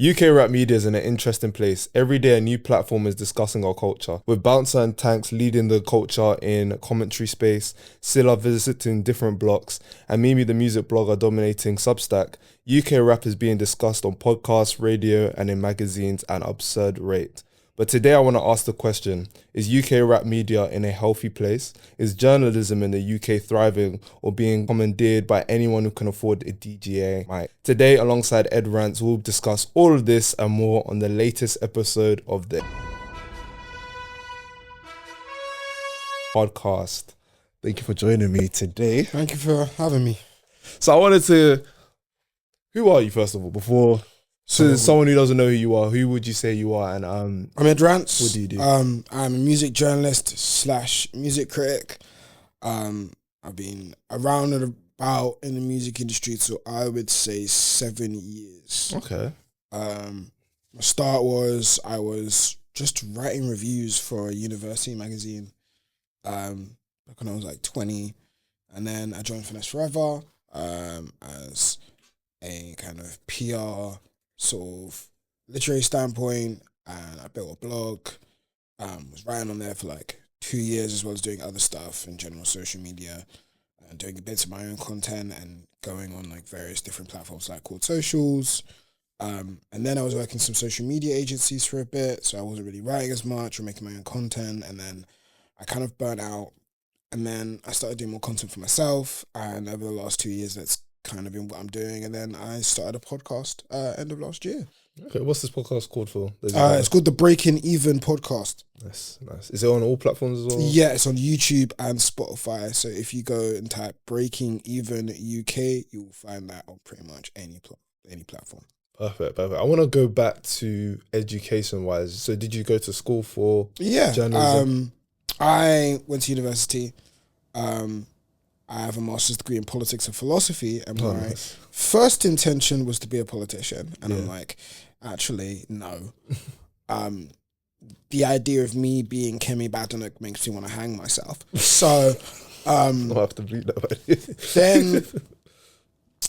UK rap media is in an interesting place. Every day a new platform is discussing our culture, with Bouncer and Tanks leading the culture in commentary space, Silla visiting different blocks, and Mimi the music blogger dominating Substack. UK rap is being discussed on podcasts, radio, and in magazines at an absurd rate. But today I want to ask the question, is UK rap media in a healthy place? Is journalism in the UK thriving or being commandeered by anyone who can afford a DGA mic? Today, alongside Ed Rants, we'll discuss all of this and more on the latest episode of the podcast. Thank you for joining me today. Thank you for having me. So I wanted to, who are you first of all, before... So someone who doesn't know who you are, who would you say you are? And I'm Ed Rants. What do you do? I'm a music journalist / music critic. I've been around and about in the music industry, so I would say 7 years. Okay. My start was I was just writing reviews for a university magazine. Back when I was like 20, and then I joined Finesse Forever as a kind of PR sort of literary standpoint, and I built a blog, was writing on there for like 2 years, as well as doing other stuff in general social media and doing bits of my own content and going on like various different platforms like called socials. And then I was working some social media agencies for a bit, so I wasn't really writing as much or making my own content, and then I kind of burnt out, and then I started doing more content for myself, and over the last 2 years that's kind of been what I'm doing, and then I started a podcast end of last year. Okay, what's this podcast called for? It's called the Breaking Even Podcast. Nice. Is it on all platforms as well? Yeah, it's on YouTube and Spotify. So if you go and type Breaking Even UK, you'll find that on pretty much any platform. Perfect. I want to go back to education-wise. So did you go to school for journalism? I went to university. I have a master's degree in politics and philosophy, and my first intention was to be a politician. And I'm like, actually, no. The idea of me being Kemi Badenoch makes me want to hang myself. So I'll have to bleep that.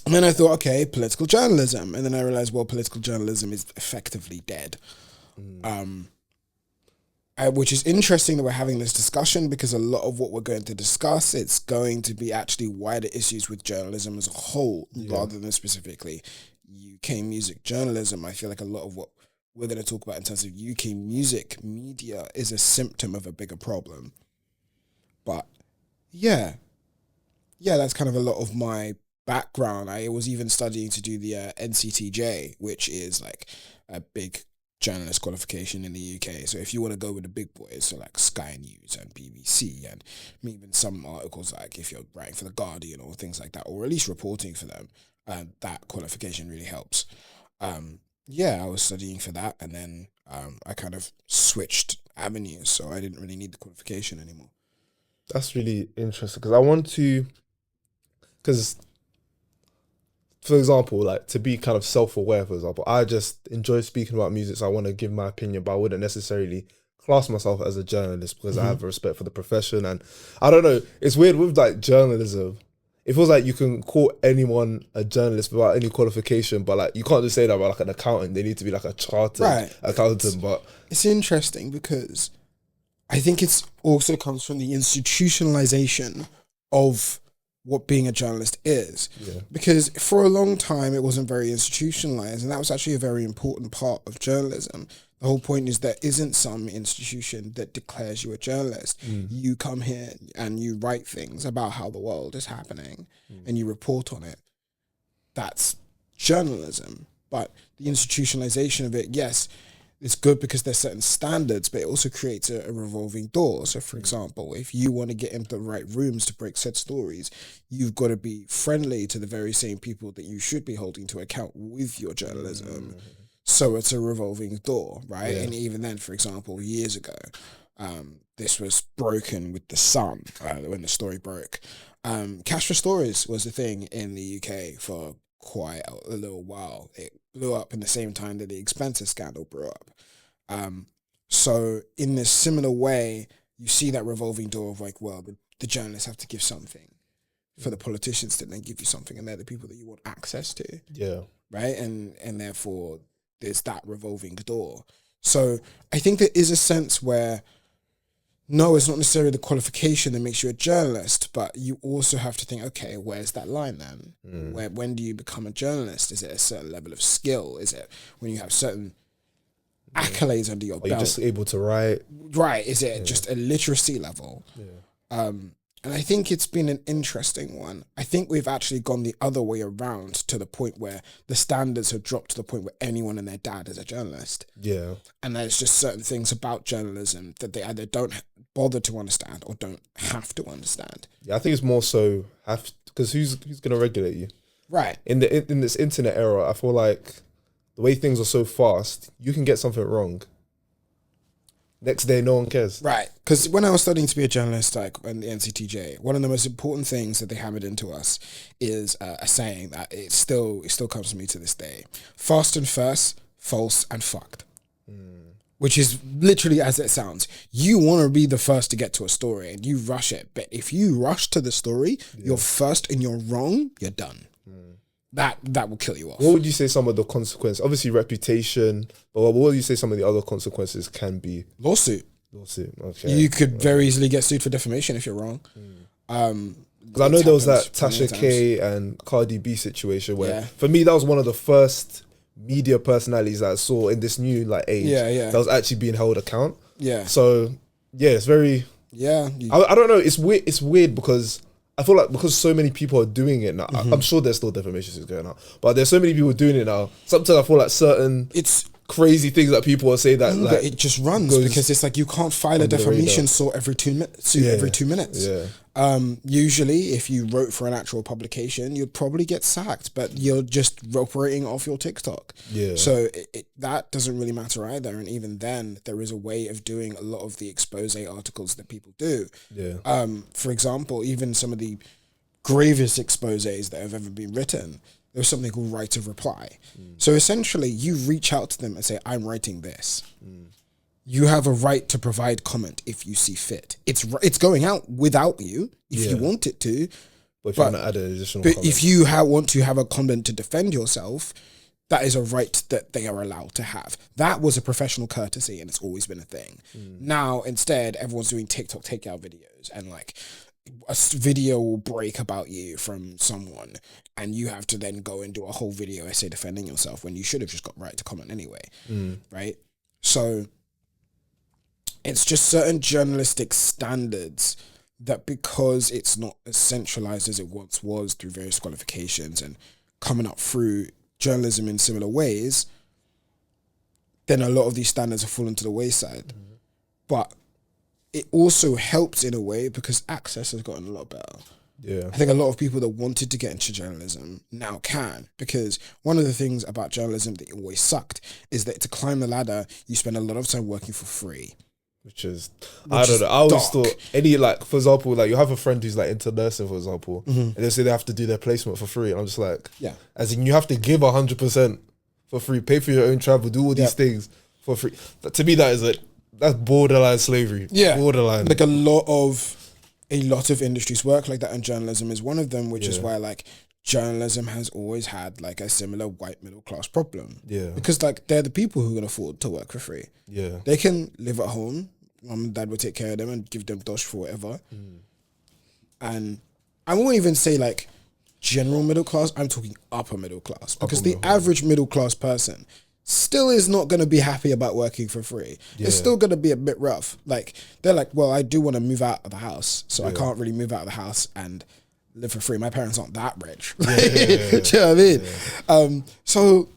then I thought, okay, political journalism. And then I realized, well, political journalism is effectively dead. Which is interesting that we're having this discussion, because a lot of what we're going to discuss, it's going to be actually wider issues with journalism as a whole, rather than specifically UK music journalism. I feel like a lot of what we're going to talk about in terms of UK music media is a symptom of a bigger problem. But yeah, that's kind of a lot of my background. I was even studying to do the NCTJ, which is like a big journalist qualification in the UK. So if you want to go with the big boys, so like Sky News and BBC, and even some articles, like if you're writing for The Guardian or things like that, or at least reporting for them, that qualification really helps. I was studying for that, and then I kind of switched avenues, so I didn't really need the qualification anymore. That's really interesting, because for example, like to be kind of self-aware, for example, I just enjoy speaking about music, so I want to give my opinion, but I wouldn't necessarily class myself as a journalist because I have a respect for the profession. And I don't know, it's weird with like journalism. It feels like you can call anyone a journalist without any qualification, but like you can't just say that about like an accountant. They need to be like a chartered accountant. But it's interesting because I think it's also comes from the institutionalization of what being a journalist is. Because for a long time it wasn't very institutionalized, and that was actually a very important part of journalism. The whole point is there isn't some institution that declares you a journalist. You come here and you write things about how the world is happening and you report on it. That's journalism. But the institutionalization of it, yes, it's good because there's certain standards, but it also creates a revolving door. So, for example, if you want to get into the right rooms to break said stories, you've got to be friendly to the very same people that you should be holding to account with your journalism. So it's a revolving door, right? And even then, for example, years ago, this was broken with The Sun when the story broke. Cash for Stories was a thing in the UK for quite a little while. It blew up in the same time that the expenses scandal blew up. So in this similar way, you see that revolving door of like, well, the journalists have to give something for the politicians to then give you something, and they're the people that you want access to. Yeah. Right? And therefore there's that revolving door. So I think there is a sense where, no, it's not necessarily the qualification that makes you a journalist, but you also have to think, okay, where's that line then? When do you become a journalist? Is it a certain level of skill? Is it when you have certain accolades under your belt? Are you just able to write? Right. Is it just a literacy level? And I think it's been an interesting one. I think we've actually gone the other way around to the point where the standards have dropped to the point where anyone and their dad is a journalist. Yeah. And there's just certain things about journalism that they either don't bother to understand or don't have to understand. Yeah, I think it's more so because who's going to regulate you? Right. In this internet era, I feel like the way things are so fast, you can get something wrong. Next day, no one cares. Right. Because when I was studying to be a journalist, like in the NCTJ, one of the most important things that they hammered into us is a saying that it still comes to me to this day: fast and first, false and fucked. Which is literally as it sounds. You want to be the first to get to a story and you rush it. But if you rush to the story, you're first and you're wrong, you're done. That will kill you off. What would you say some of the consequences? Obviously reputation, but what would you say some of the other consequences can be? Lawsuit. Okay. You could very easily get sued for defamation if you're wrong. Because I know there was that Tasha K and Cardi B situation where, for me, that was one of the first media personalities that I saw in this new age. That was actually being held account. Yeah. So it's very. Yeah. I don't know. It's weird. It's weird because I feel like because so many people are doing it now, I'm sure there's still defamation suits going on, but there's so many people doing it now. Sometimes I feel like it's crazy things that people will say that but it just runs because it's like you can't file a defamation suit every 2 minutes. Every 2 minutes. Usually, if you wrote for an actual publication, you'd probably get sacked, but you're just operating off your TikTok. So that doesn't really matter either. And even then, there is a way of doing a lot of the expose articles that people do. For example, even some of the gravest exposés that have ever been written, there's something called right of reply. So essentially, you reach out to them and say, I'm writing this. You have a right to provide comment if you see fit. It's going out without you if you want it to. But if you want to add an additional comment. If you want to have a comment to defend yourself, that is a right that they are allowed to have. That was a professional courtesy and it's always been a thing. Now, instead, everyone's doing TikTok takeout videos and like a video will break about you from someone and you have to then go and do a whole video essay defending yourself when you should have just got right to comment anyway. Right? So it's just certain journalistic standards that because it's not as centralized as it once was through various qualifications and coming up through journalism in similar ways, then a lot of these standards have fallen to the wayside. But it also helps in a way because access has gotten a lot better. I think a lot of people that wanted to get into journalism now can, because one of the things about journalism that always sucked is that to climb the ladder, you spend a lot of time working for free. Which is, I don't know. I always thought for example, like you have a friend who's like into nursing, for example, and they say they have to do their placement for free. And I'm just like, as in you have to give 100% for free, pay for your own travel, do all these things for free. To me, that's borderline slavery. Borderline. Like a lot of industries work like that, and journalism is one of them, which is why like journalism has always had like a similar white middle class problem. Because like they're the people who can afford to work for free. They can live at home. Mom and dad will take care of them and give them dosh for whatever. And I won't even say like general middle class, I'm talking upper middle class. Because the average middle class person still is not going to be happy about working for free. It's still going to be a bit rough. Like they're like, well, I do want to move out of the house, so I can't really move out of the house and live for free. My parents aren't that rich. Do you know what I mean? So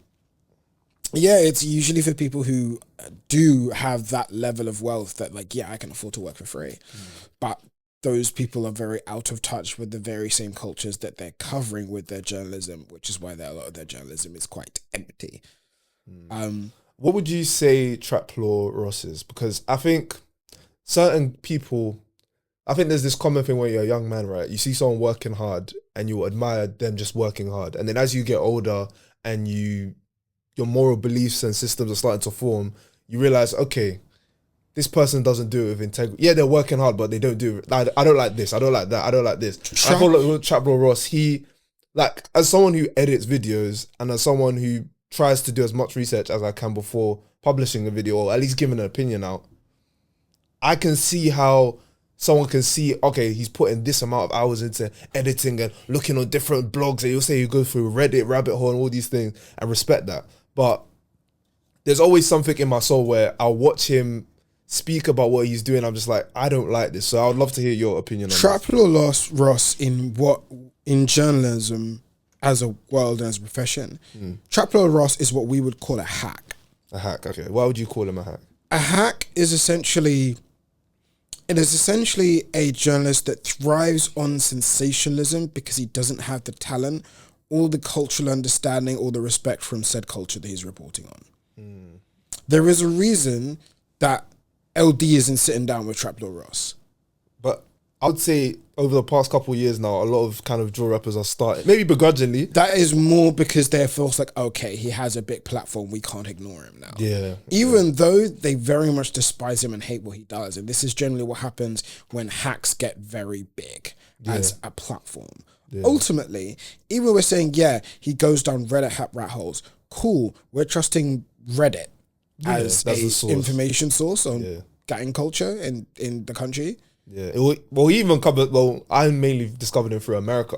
yeah, it's usually for people who do have that level of wealth that like, I can afford to work for free. But those people are very out of touch with the very same cultures that they're covering with their journalism, which is why a lot of their journalism is quite empty. What would you say TrapLoreRoss is? Because I think certain people, I think there's this common thing when you're a young man, right? You see someone working hard and you admire them just working hard. And then as you get older and your moral beliefs and systems are starting to form, you realize, okay, this person doesn't do it with integrity. Yeah, they're working hard, but they don't do it. I don't like this. I don't like that. I don't like this. I feel like with TrapLoreRoss, he, like, as someone who edits videos and as someone who tries to do as much research as I can before publishing a video, or at least giving an opinion out, I can see how someone can see, okay, he's putting this amount of hours into editing and looking on different blogs, and you'll say you go through Reddit, rabbit hole, and all these things, and respect that. But there's always something in my soul where I'll watch him speak about what he's doing. I'm just like, I don't like this. So I would love to hear your opinion on TrapLoreRoss in journalism as a world and as a profession. TrapLoreRoss is what we would call a hack. A hack, okay. Why would you call him a hack? A hack is essentially a journalist that thrives on sensationalism because he doesn't have the talent or the cultural understanding or the respect from said culture that he's reporting on. There is a reason that LD isn't sitting down with TrapLoreRoss. But I would say over the past couple of years now, a lot of kind of drill rappers are starting, maybe begrudgingly. That is more because they feel like, okay, he has a big platform, we can't ignore him now. Yeah. Even though they very much despise him and hate what he does. And this is generally what happens when hacks get very big as a platform. Yeah. Ultimately, even when we're saying, yeah, he goes down Reddit rat holes, cool, we're trusting Reddit as a information source on gang culture in the country. Yeah, he even covered. Well, I mainly discovered him through America,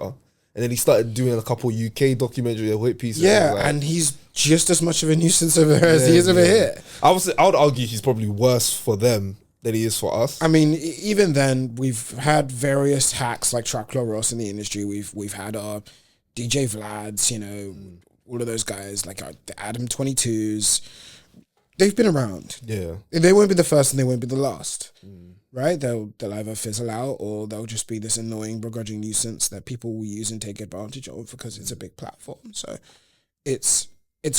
and then he started doing a couple UK documentary hit pieces. Yeah, and he's just as much of a nuisance over here as he is over here. I would argue he's probably worse for them than he is for us. I mean, even then, we've had various hacks like TrapLoreRoss in the industry. We've had our DJ Vlads, all of those guys, like the Adam 22s. They've been around. Yeah. They won't be the first and they won't be the last. Right? They'll either fizzle out or they'll just be this annoying, begrudging nuisance that people will use and take advantage of because it's a big platform. So it's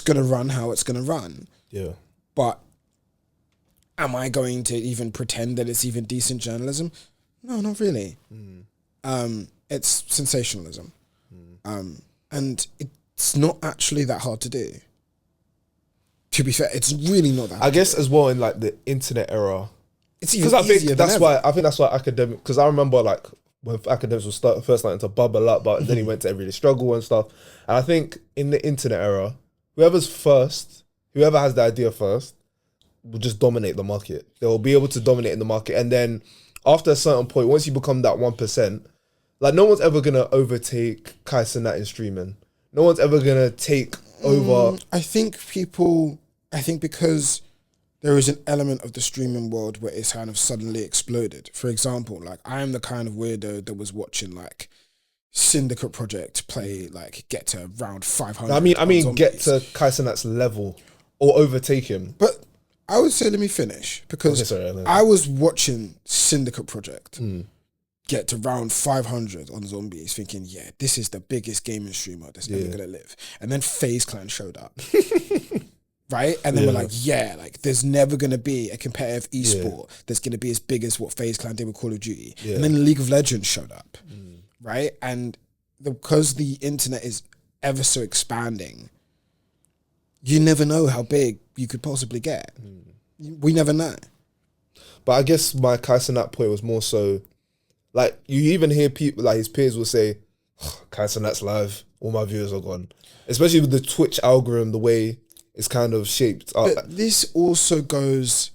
going to run how it's going to run. Yeah. But am I going to even pretend that it's even decent journalism? No, not really. It's sensationalism. And it's not actually that hard to do. To be fair, it's really not that hard. I guess as well in like the internet era, it's even easier than ever. I think that's why academic, because I remember like when academics was first starting to bubble up, but then he went to Everyday Struggle and stuff. And I think in the internet era, whoever has the idea first will just dominate the market. They will be able to dominate in the market. And then after a certain point, once you become that 1%, like no one's ever going to overtake Kai Cenat in streaming. No one's ever going to take over. I think because there is an element of the streaming world where it's kind of suddenly exploded. For example, like I am the kind of weirdo that was watching like Syndicate Project play, like get to round 500. I mean, get to Kai Cenat's level or overtake him. But I would say, let me finish because I was watching Syndicate Project get to round 500 on Zombies, thinking, yeah, this is the biggest gaming streamer that's ever gonna live. And then FaZe Clan showed up. Right? And then we're like, yeah, like there's never going to be a competitive esport that's going to be as big as what FaZe Clan did with Call of Duty. And then League of Legends showed up. Right? And because the internet is ever so expanding, you never know how big you could possibly get. We never know. But I guess my Kai Cenat point was more so, like you even hear people, like his peers will say, Kai Cenat's live, all my viewers are gone. Especially with the Twitch algorithm, the way it's kind of shaped up. But this also goes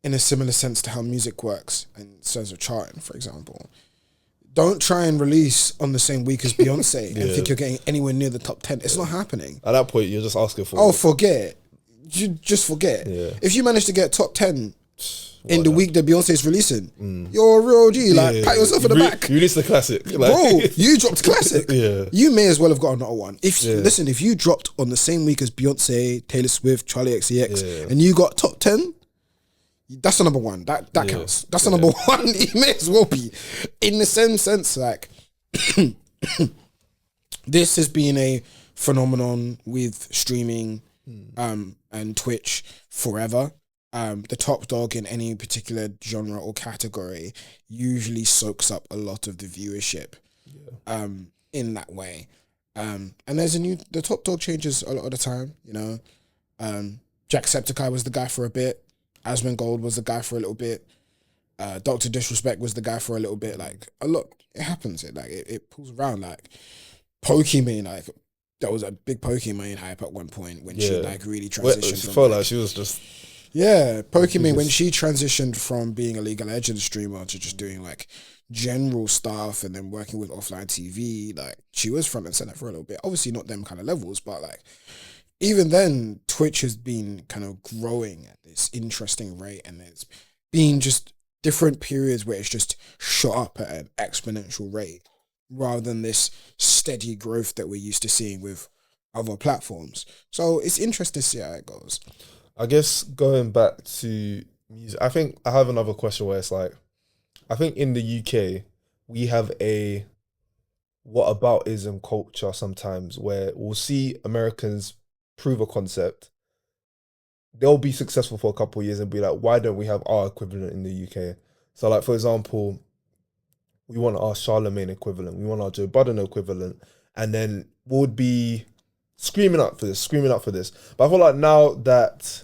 in a similar sense to how music works and says of charting, for example. Don't try and release on the same week as Beyonce and think you're getting anywhere near the top 10. It's not happening. At that point, you're just asking for it. Forget. You just forget. If you manage to get top 10 in the week that Beyonce is releasing, you're a real G. Like, pat yourself on the back. You released the classic. Like, bro, you dropped classic. You may as well have got another one. Listen, if you dropped on the same week as Beyonce, Taylor Swift, Charlie XCX, and you got top 10, that's the number one. That counts. That's the number one. You may as well be. In the same sense, like, this has been a phenomenon with streaming and Twitch forever. The top dog in any particular genre or category usually soaks up a lot of the viewership in that way. And the top dog changes a lot of the time, Jacksepticeye was the guy for a bit. Asmongold was the guy for a little bit. Dr. Disrespect was the guy for a little bit. Like, a lot, it happens. It pulls around. Like, Pokimane, like, there was a big Pokemon hype at one point when she like really Well, transitioned. she from, felt like she was just Pokemon when she transitioned from being a League of Legends streamer to just doing like general stuff and then working with offline TV. Like she was front and center for a little bit. Obviously not them kind of levels, but like even then, Twitch has been kind of growing at this interesting rate, and there's been just different periods where it's just shot up at an exponential rate rather than this steady growth that we're used to seeing with other platforms. So it's interesting to see how it goes. I guess going back to music, I think I have another question where it's like, I think in the UK, we have a whataboutism culture sometimes where we'll see Americans prove a concept. They'll be successful for a couple of years and be like, why don't we have our equivalent in the UK? So like, for example, we want our Charlemagne equivalent, we want our Joe Budden equivalent, and then we'll be screaming out for this. But I feel like now that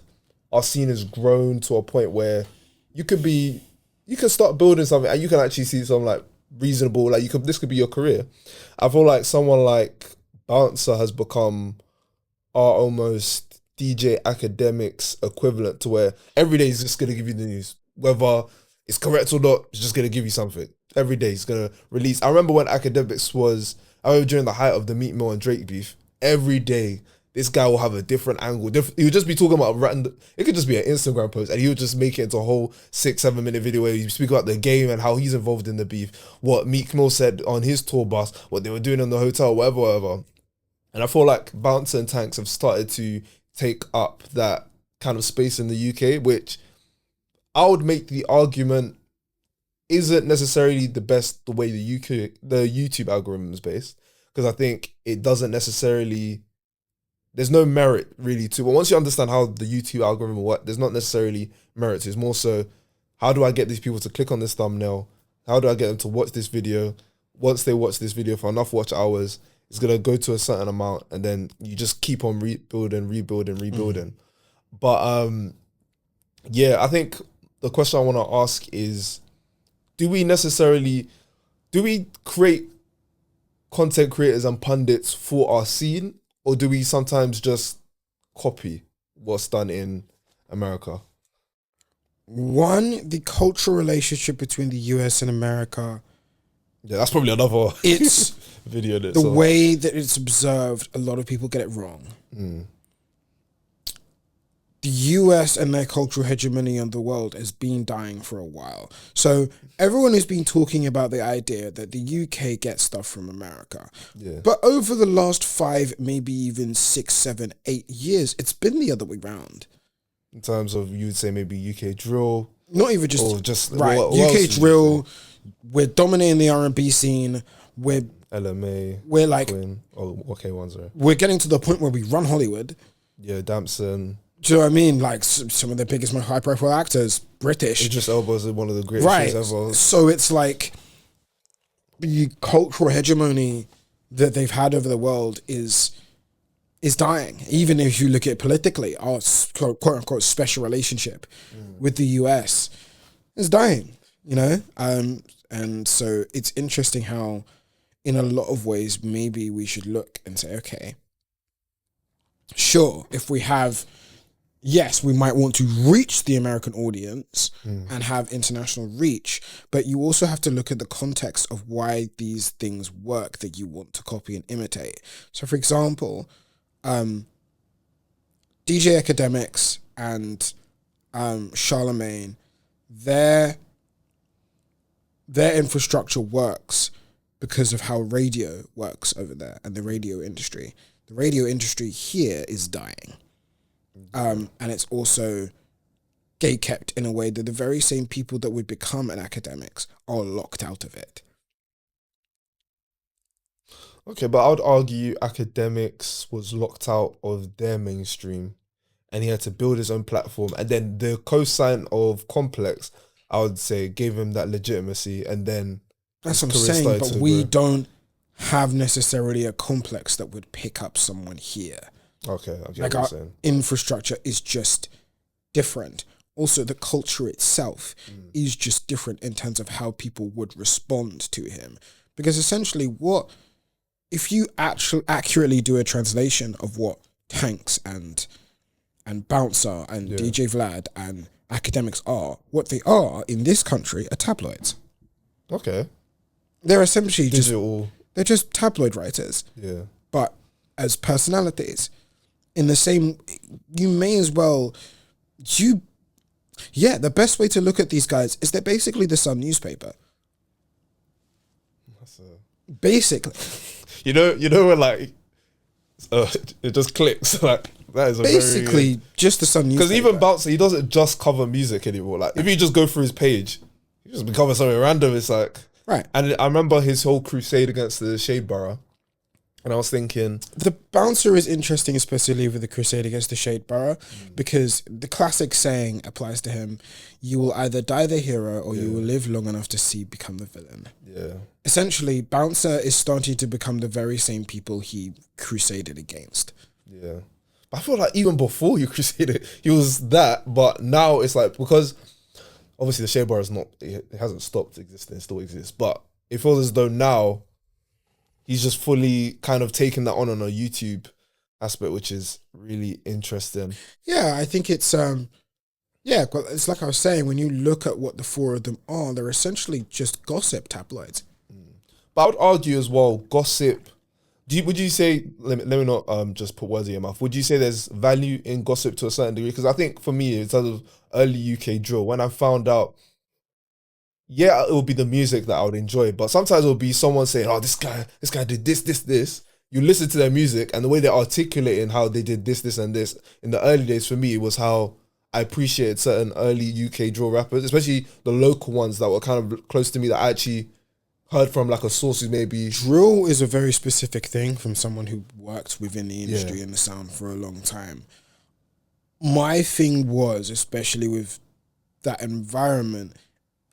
our scene has grown to a point where you can start building something and you can actually see some like reasonable, like this could be your career. I feel like someone like Bouncer has become our almost DJ Academics equivalent to where every day he's just going to give you the news. Whether it's correct or not, he's just going to give you something. Every day he's going to release. I remember when Academics I remember during the height of the Meat Mill and Drake beef, every day this guy will have a different angle. He would just be talking about random, it could just be an Instagram post and he would just make it into a whole 6-7 minute video where he speak about the game and how he's involved in the beef, what Meek Mill said on his tour bus, what they were doing in the hotel, whatever. And I feel like Bouncer and Tanks have started to take up that kind of space in the UK, which I would make the argument isn't necessarily the way the YouTube algorithm is based, because I think it doesn't necessarily, there's no merit really to it. But once you understand how the YouTube algorithm works, there's not necessarily merit to it. It's more so, how do I get these people to click on this thumbnail? How do I get them to watch this video? Once they watch this video for enough watch hours, it's going to go to a certain amount, and then you just keep on rebuilding. But I think the question I want to ask is, do we create content creators and pundits for our scene, or do we sometimes just copy what's done in America? One, the cultural relationship between the US and America. Yeah, that's probably another it's video. The way that it's observed, a lot of people get it wrong. The US and their cultural hegemony on the world has been dying for a while. So everyone has been talking about the idea that the UK gets stuff from America. Yeah. But over the last 5, maybe even 6, 7, 8 years, it's been the other way round. In terms of, you would say maybe UK drill. Not even just, or just right. What UK drill, we're dominating the R&B scene. We're LMA. We're like, Queen. Oh, okay, ones right. We're getting to the point where we run Hollywood. Yeah, Damson. Do you know what I mean? Like some of the biggest, most high-profile actors, British. Idris Elba is one of the greatest shows ever. So it's like the cultural hegemony that they've had over the world is dying. Even if you look at it politically, our quote-unquote special relationship with the US is dying, you know? And so it's interesting how, in a lot of ways, maybe we should look and say, okay, sure, if we have... Yes, we might want to reach the American audience and have international reach, but you also have to look at the context of why these things work that you want to copy and imitate. So, for example, DJ Academics and Charlemagne, their infrastructure works because of how radio works over there and the radio industry. The radio industry here is dying. And it's also gate-kept in a way that the very same people that would become an academics are locked out of it. Okay, but I would argue Academics was locked out of their mainstream and he had to build his own platform. And then the cosign of Complex, I would say, gave him that legitimacy. And then that's what I'm saying, but we don't have necessarily a Complex that would pick up someone here. Okay, like our infrastructure is just different. Also, the culture itself is just different in terms of how people would respond to him. Because essentially what if you actually accurately do a translation of what Tanks and Bouncer and DJ Vlad and Academics are, what they are in this country are tabloids. Okay. They're essentially digital. They're just tabloid writers. Yeah. But as personalities, in the same, you may as well, the best way to look at these guys is they're basically the Sun newspaper. Basically. You know when like, it just clicks. Like, that is basically just the Sun newspaper. Because even Bouncer, he doesn't just cover music anymore. Like, if you just go through his page, he just covering something random. It's like, right. And I remember his whole crusade against the Shade Borough. And I was thinking, the Bouncer is interesting, especially with the crusade against the Shade Borough, because the classic saying applies to him: you will either die the hero or you will live long enough to see become the villain. Yeah. Essentially, Bouncer is starting to become the very same people he crusaded against. Yeah. But I feel like even before you crusaded, he was that, but now it's like, because obviously the Shade Borough is not, it hasn't stopped existing, it still exists, but it feels as though now he's just fully kind of taken that on a YouTube aspect, which is really interesting. Yeah, I think it's it's like I was saying, when you look at what the four of them are, they're essentially just gossip tabloids. But I would argue as well, gossip, would you say, let me not just put words in your mouth, would you say there's value in gossip to a certain degree? Because I think for me, in terms of early UK drill, when I found out, it would be the music that I would enjoy, but sometimes it would be someone saying, oh, this guy did this. You listen to their music and the way they're articulating how they did this, and this. In the early days, for me, it was how I appreciated certain early UK drill rappers, especially the local ones that were kind of close to me, that I actually heard from like a source who maybe... Drill is a very specific thing from someone who worked within the industry and the sound for a long time. My thing was, especially with that environment,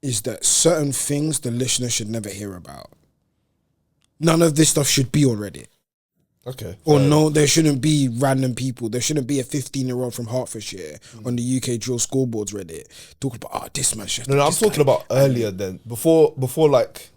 is that certain things the listener should never hear about. None of this stuff should be on Reddit. Okay. Or no, there shouldn't be random people. There shouldn't be a 15-year-old from Hertfordshire on the UK drill scoreboards Reddit talking about, this man should... No, I'm talking about earlier then. Before like,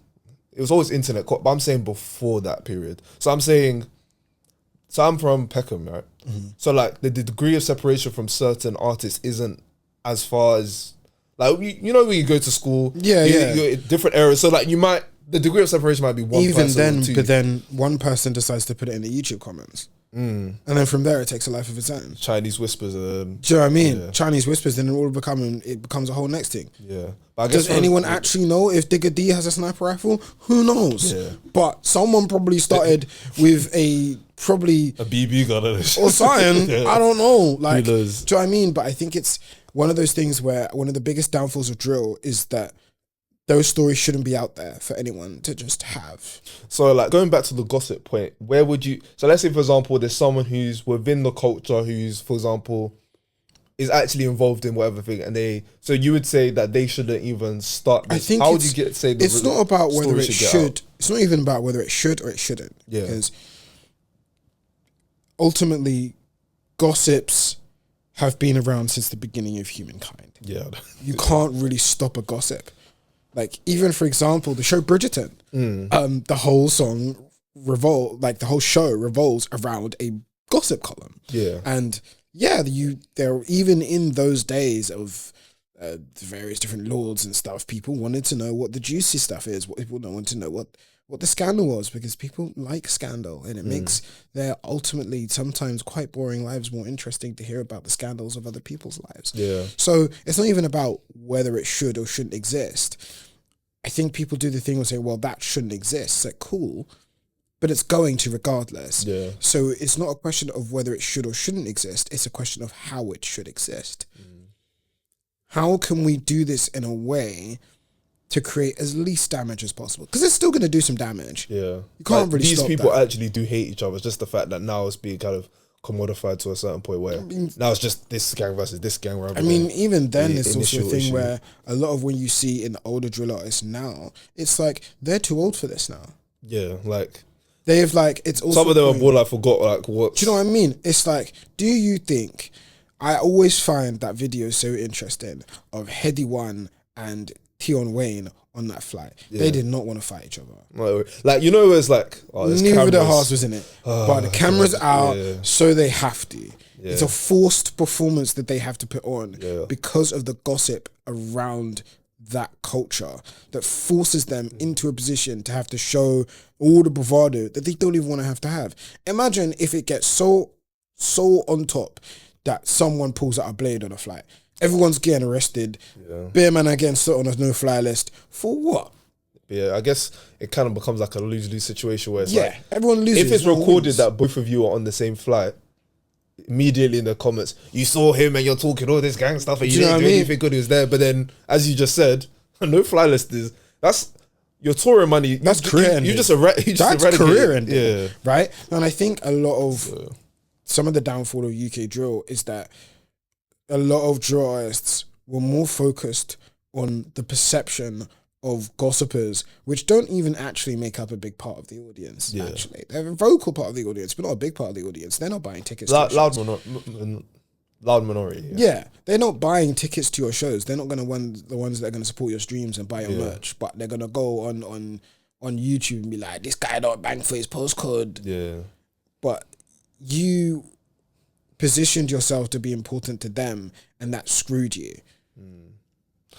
it was always internet, but I'm saying before that period. So I'm from Peckham, right? Mm-hmm. So like the degree of separation from certain artists isn't as far as... Like, you know when you go to school, you're in different eras, so like the degree of separation might be one even person then, or two. but then one person decides to put it in the YouTube comments. And then from there it takes a life of its own. Chinese whispers. Do you know what I mean? Yeah. Chinese whispers, then it becomes a whole next thing. Yeah. But I guess does anyone actually know if Digger D has a sniper rifle? Who knows? Yeah. But someone probably started with a BB gun or something. Yeah. I don't know. Like, do you know what I mean? But I think it's one of those things where one of the biggest downfalls of drill is that those stories shouldn't be out there for anyone to just have. So like going back to the gossip point, where would you, so let's say for example, there's someone who's within the culture who's, for example, is actually involved in whatever thing, and so you would say that they shouldn't even start this. I think it's not about whether it should, it's not even about whether it should or it shouldn't. Yeah. Because ultimately, gossips have been around since the beginning of humankind. Yeah. You can't really stop a gossip. Like, even for example, the show Bridgerton, the whole the whole show revolves around a gossip column. Yeah. And there even in those days of the various different lords and stuff, people wanted to know what the juicy stuff is. People don't want to know what the scandal was, because people like scandal, and it makes their ultimately sometimes quite boring lives more interesting to hear about the scandals of other people's lives. Yeah. So it's not even about whether it should or shouldn't exist. I think people do the thing and say, well, that shouldn't exist. It's like, cool, but it's going to regardless. Yeah. So it's not a question of whether it should or shouldn't exist. It's a question of how it should exist. How can we do this in a way to create as least damage as possible? Because it's still going to do some damage. Yeah. You can't really stop that. These people actually do hate each other. It's just the fact that now it's being kind of commodified to a certain point where now it's just this gang versus this gang. I mean, even then, it's also a thing where a lot of when you see in the older drill artists now, it's like they're too old for this now. Yeah, like they've like it's also some of them are more like forgot like what. Do you know what I mean? It's like, do you think? I always find that video so interesting of Heady One and Tion Wayne on that flight. They did not want to fight each other. Like, you know, it's like, neither the Hus was in it, but the camera's out, so they have to. Yeah. It's a forced performance that they have to put on because of the gossip around that culture that forces them into a position to have to show all the bravado that they don't even want to have. Imagine if it gets so on top that someone pulls out a blade on a flight. Everyone's getting arrested. Bear man are getting put on a no-fly list. For what? Yeah, I guess it kind of becomes like a lose-lose situation where it's like, everyone loses. If it's recorded that both of you are on the same flight, immediately in the comments, you saw him and you're talking all this gang stuff and you didn't do anything good, he was there. But then, as you just said, no fly list is, that's your touring money. That's career ending. That's career ending. Yeah. Right? And I think a lot of, some of the downfall of UK drill is that a lot of drill artists were more focused on the perception of gossipers, which don't even actually make up a big part of the audience. Actually, they're a vocal part of the audience, but not a big part of the audience. They're not buying tickets. Loud minority. Yeah, they're not buying tickets to your shows. They're not going to want the ones that are going to support your streams and buy your merch, but they're going to go on YouTube and be like, "This guy don't bang for his postcode." Yeah, but you positioned yourself to be important to them, and that screwed you.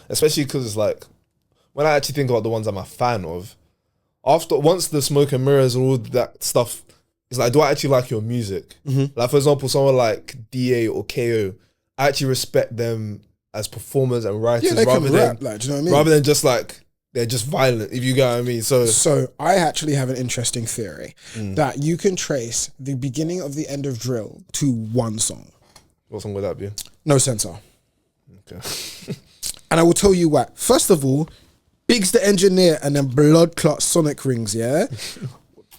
Especially because it's like, when I actually think about the ones I'm a fan of, once the smoke and mirrors and all that stuff, it's like, do I actually like your music? Like, for example, someone like DA or KO, I actually respect them as performers and writers rather than, like, do you know what I mean? Rather than just like, they're just violent, if you get what I mean. So I actually have an interesting theory that you can trace the beginning of the end of drill to one song. What song would that be? No Censor. Okay. And I will tell you what. First of all, Biggs the engineer and then blood clot sonic rings, yeah?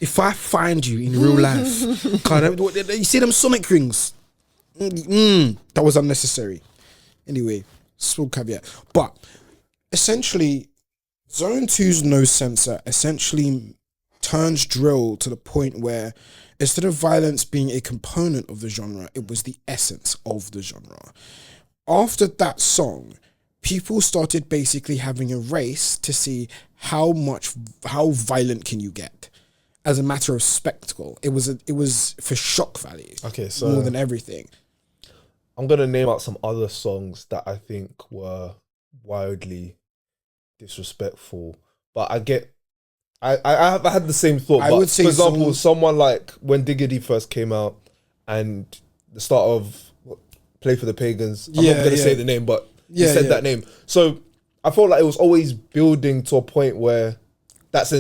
If I find you in real life, you see them sonic rings? That was unnecessary. Anyway, small caveat. But essentially, Zone 2's No Censor essentially turns drill to the point where instead of violence being a component of the genre, it was the essence of the genre. After that song, people started basically having a race to see how violent can you get as a matter of spectacle. It was for shock value. Okay, so more than everything. I'm gonna name out some other songs that I think were wildly disrespectful, but I had the same thought. I would say, for example, someone like when Diggity first came out and the start of Play for the Pagans. I'm not gonna say the name, but he said that name. So I felt like it was always building to a point where that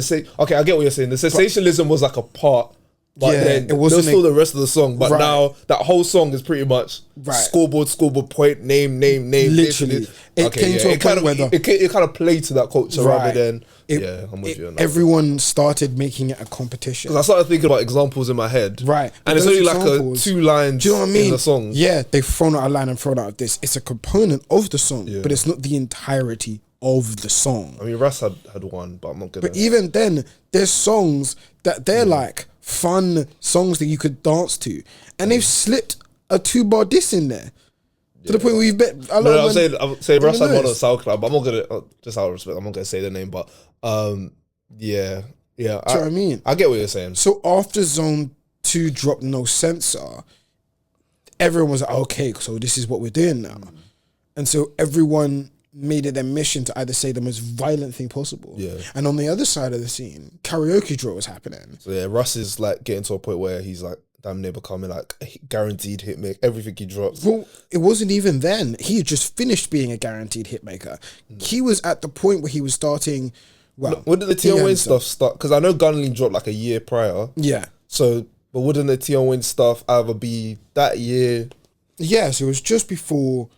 okay, I get what you're saying. The sensationalism was like a part, but then it wasn't still the rest of the song. But now that whole song is pretty much scoreboard, point, name. Literally, it came to a point where it kind of played to that culture rather than. I'm with you on that. Everyone started making it a competition. Because I started thinking about examples in my head. Right. And it's only like a 2 lines, do you know what I mean? In the song. Yeah, they've thrown out a line and thrown out this. It's a component of the song, but it's not the entirety of the song. I mean, Russ had one, but I'm not gonna. But even then, there's songs that they're like fun songs that you could dance to. And they've slipped a 2-bar diss in there. To the point where you've bet. I'm saying Russ had one on SoundCloud, but I'm not gonna, just out of respect, I'm not gonna say the name, but yeah. Do you know what I mean? I get what you're saying. So after Zone 2 dropped No Censor, everyone was like, okay, so this is what we're doing now. And so everyone made it their mission to either say the most violent thing possible. Yeah. And on the other side of the scene, karaoke drill was happening. So yeah, Russ is like getting to a point where he's like damn near becoming like a guaranteed hit maker. Everything he drops. Well, it wasn't even then. He had just finished being a guaranteed hit maker. He was at the point where he was starting. Well, when did the Tion Wayne stuff start? Because I know Gunley dropped like a year prior. Yeah. So, but wouldn't the Tion Wayne stuff either be that year? Yeah, so it was just before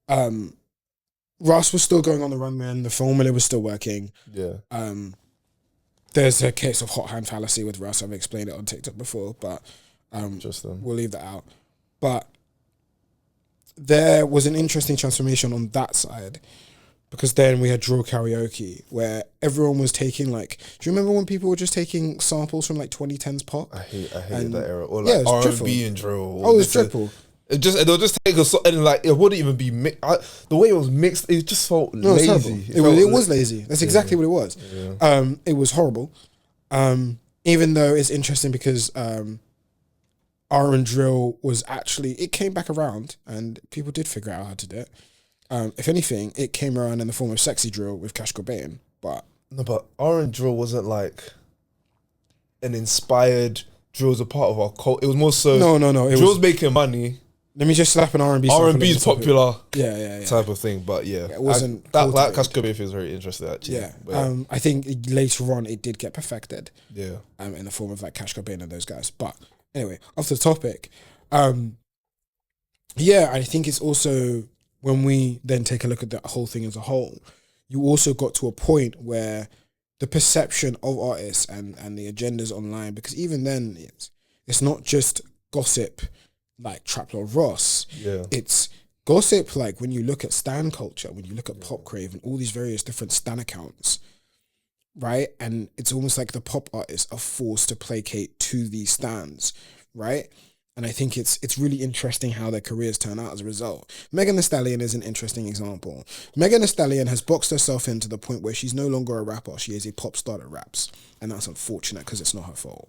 Ross was still going on the run, man. The formula was still working. Yeah. There's a case of hot hand fallacy with Ross. I've explained it on TikTok before, but we'll leave that out. But there was an interesting transformation on that side. Because then we had drill karaoke where everyone was taking like, do you remember when people were just taking samples from like 2010s pop? I hate that era. Or like R&B and drill. Oh, it was triple. They'll just take a song and like it wouldn't even be the way it was mixed. It just felt lazy. It was lazy. That's exactly what it was. Yeah. It was horrible. Even though it's interesting because R and drill was actually, it came back around and people did figure out how to do it. If anything, it came around in the form of sexy drill with Cash Cobain. But R and drill wasn't like an inspired drill as a part of our culture. It was more so no. Drill's making money. Let me just slap an R&B. R&B is popular, yeah, type of thing. But it wasn't that Cash Cobain thing is very interesting actually. Yeah, I think later on it did get perfected. Yeah, in the form of like Cash Cobain and those guys. But anyway, off the topic. I think it's also when we then take a look at the whole thing as a whole, you also got to a point where the perception of artists and the agendas online, because even then it's not just gossip like TrapLoreRoss. Yeah. It's gossip like when you look at stan culture, when you look at Pop Crave and all these various different stan accounts, right? And it's almost like the pop artists are forced to placate to these stans, right? And I think it's really interesting how their careers turn out as a result. Megan Thee Stallion is an interesting example. Megan Thee Stallion has boxed herself in to the point where she's no longer a rapper. She is a pop star that raps. And that's unfortunate because it's not her fault.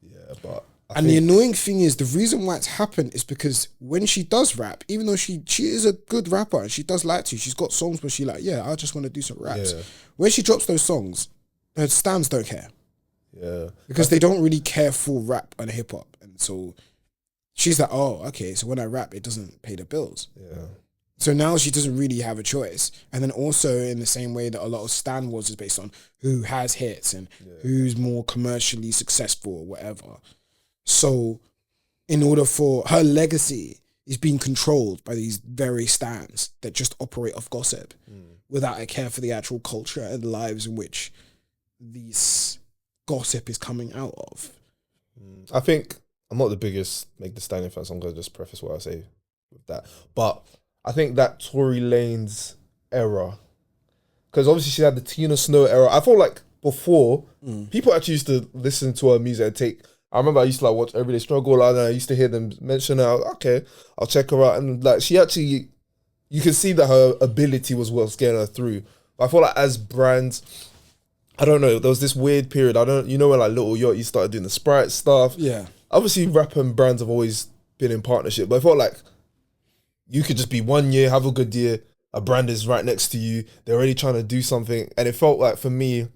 Yeah, but... the annoying thing is, the reason why it's happened is because when she does rap, even though she is a good rapper and she does like to, she's got songs where she like, I just want to do some raps. Yeah. When she drops those songs, her stans don't care. Yeah. Because they don't really care for rap and hip hop. And so she's like, oh, okay, so when I rap, it doesn't pay the bills. Yeah. So now she doesn't really have a choice. And then also in the same way that a lot of Stan Wars is based on who has hits and who's more commercially successful or whatever. So in order for her legacy is being controlled by these very stans that just operate off gossip without a care for the actual culture and lives in which these gossip is coming out of. I think I'm not the biggest Meg Thee Stallion fan, so I'm going to just preface what I say with that. But I think that Tory Lanez era, because obviously she had the Tina Snow era. I felt like before, people actually used to listen to her music and take... I remember I used to like watch Everyday Struggle and I used to hear them mention her. Okay, I'll check her out. And like she actually, you can see that her ability was what's getting her through. But I feel like as brands, I don't know, there was this weird period. When like Little Yachty started doing the Sprite stuff. Yeah. Obviously rap and brands have always been in partnership, but I felt like you could just be 1 year, have a good year, a brand is right next to you, they're already trying to do something. And it felt like for me,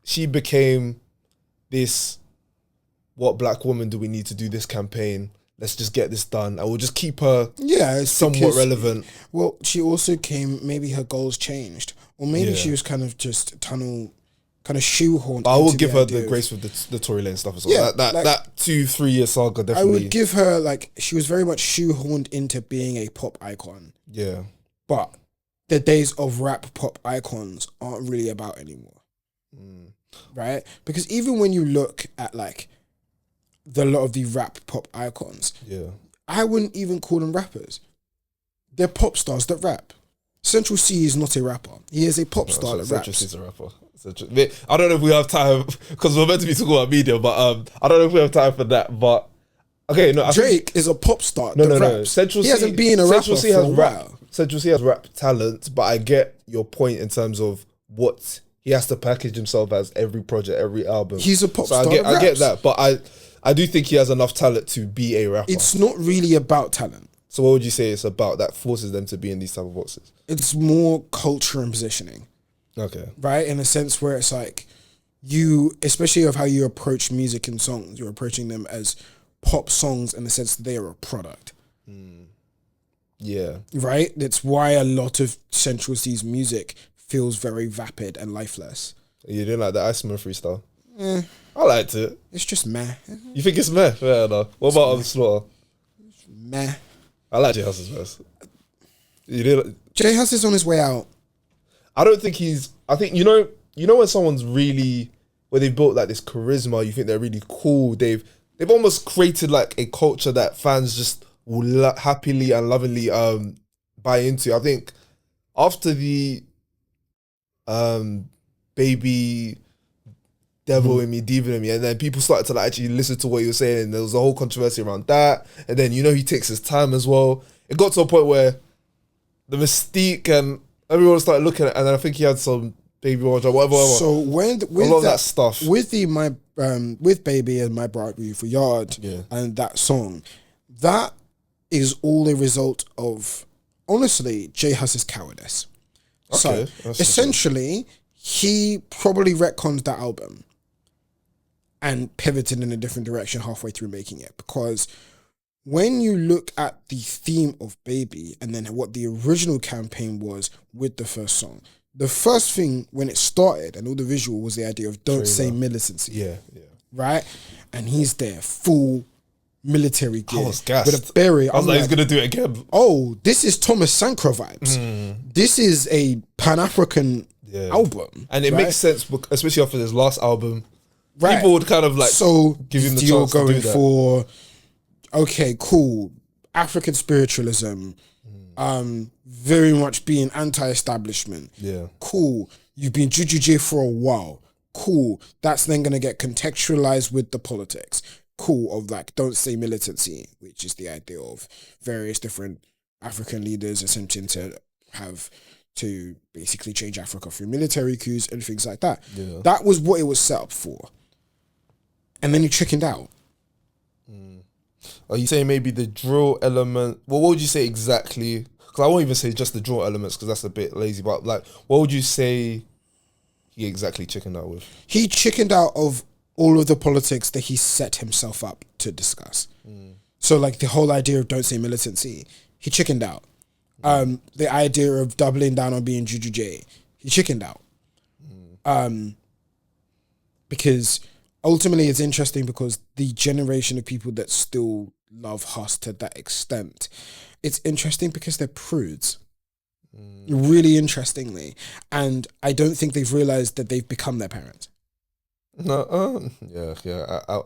she became this... What black woman do we need to do this campaign? Let's just get this done. I will just keep her somewhat relevant. Well, she also came, maybe her goals changed. Or maybe she was kind of just shoehorned. But I will give her the grace with the Tory Lane stuff as well. Yeah, that 2-3 year saga definitely. I would give her, like, she was very much shoehorned into being a pop icon. Yeah. But the days of rap pop icons aren't really about anymore. Right? Because even when you look at, like, a lot of the rap pop icons, I wouldn't even call them rappers. They're pop stars that rap. Central C is not a rapper. He is a pop star that Central raps. C is a rapper. I don't know if we have time because we're meant to be talking about media, but I don't know if we have time for that. But okay, no, Drake is a pop star. No. He hasn't been a rapper for a while. Central C has rap talent, but I get your point in terms of what he has to package himself as every project, every album. He's a pop star. I get that, but I do think he has enough talent to be a rapper. It's not really about talent. So what would you say it's about that forces them to be in these type of boxes? It's more culture and positioning. Okay. Right? In a sense where it's like you, especially of how you approach music and songs, you're approaching them as pop songs in the sense that they are a product. Yeah. Right? That's why a lot of Central C's music feels very vapid and lifeless. You didn't like the Iceman freestyle? I liked it. It's just meh. You think it's meh? Fair enough. What about On Slaughter? Meh. I like J Hus's verse. You did. J Hus is on his way out. I don't think he's. I think you know when someone's really where they've built like this charisma. You think they're really cool. They've almost created like a culture that fans just will happily and lovingly buy into. I think after the baby devil in me, demon in me. And then people started to like actually listen to what he was saying, and there was a whole controversy around that. And then, he takes his time as well. It got to a point where the mystique and everyone started looking at it, and then I think he had some Baby Wardrobe, whatever. So with a lot of that stuff. With with Baby and My Bright Beautiful Yard and that song, that is all a result of, honestly, J Hus's cowardice. Okay, so essentially, he probably retconned that album and pivoted in a different direction halfway through making it, because when you look at the theme of Baby and then what the original campaign was with the first song, the first thing when it started and all the visual was the idea of don't say militancy. Yeah. Right? And he's there, full military gear. I was gassed. With a beret. I was like, he's going to do it again. Oh, this is Thomas Sankara vibes. This is a Pan-African album. And it makes sense, especially after his last album. Right. People would kind of like give him the chance to do that. You're going for, okay, cool, African spiritualism, very much being anti-establishment. Yeah. Cool. You've been Juju J for a while. Cool. That's then going to get contextualized with the politics. Cool. Of like, don't say militancy, which is the idea of various different African leaders attempting to basically change Africa through military coups and things like that. Yeah. That was what it was set up for. And then he chickened out. Are you saying maybe the drill element? Well, what would you say exactly? Because I won't even say just the drill elements, because that's a bit lazy. But like, what would you say he exactly chickened out with? He chickened out of all of the politics that he set himself up to discuss. So like the whole idea of don't say militancy, he chickened out. The idea of doubling down on being Juju J, he chickened out. Because ultimately it's interesting because the generation of people that still love Hus to that extent, it's interesting because they're prudes. Really interestingly. And I don't think they've realized that they've become their parents. No,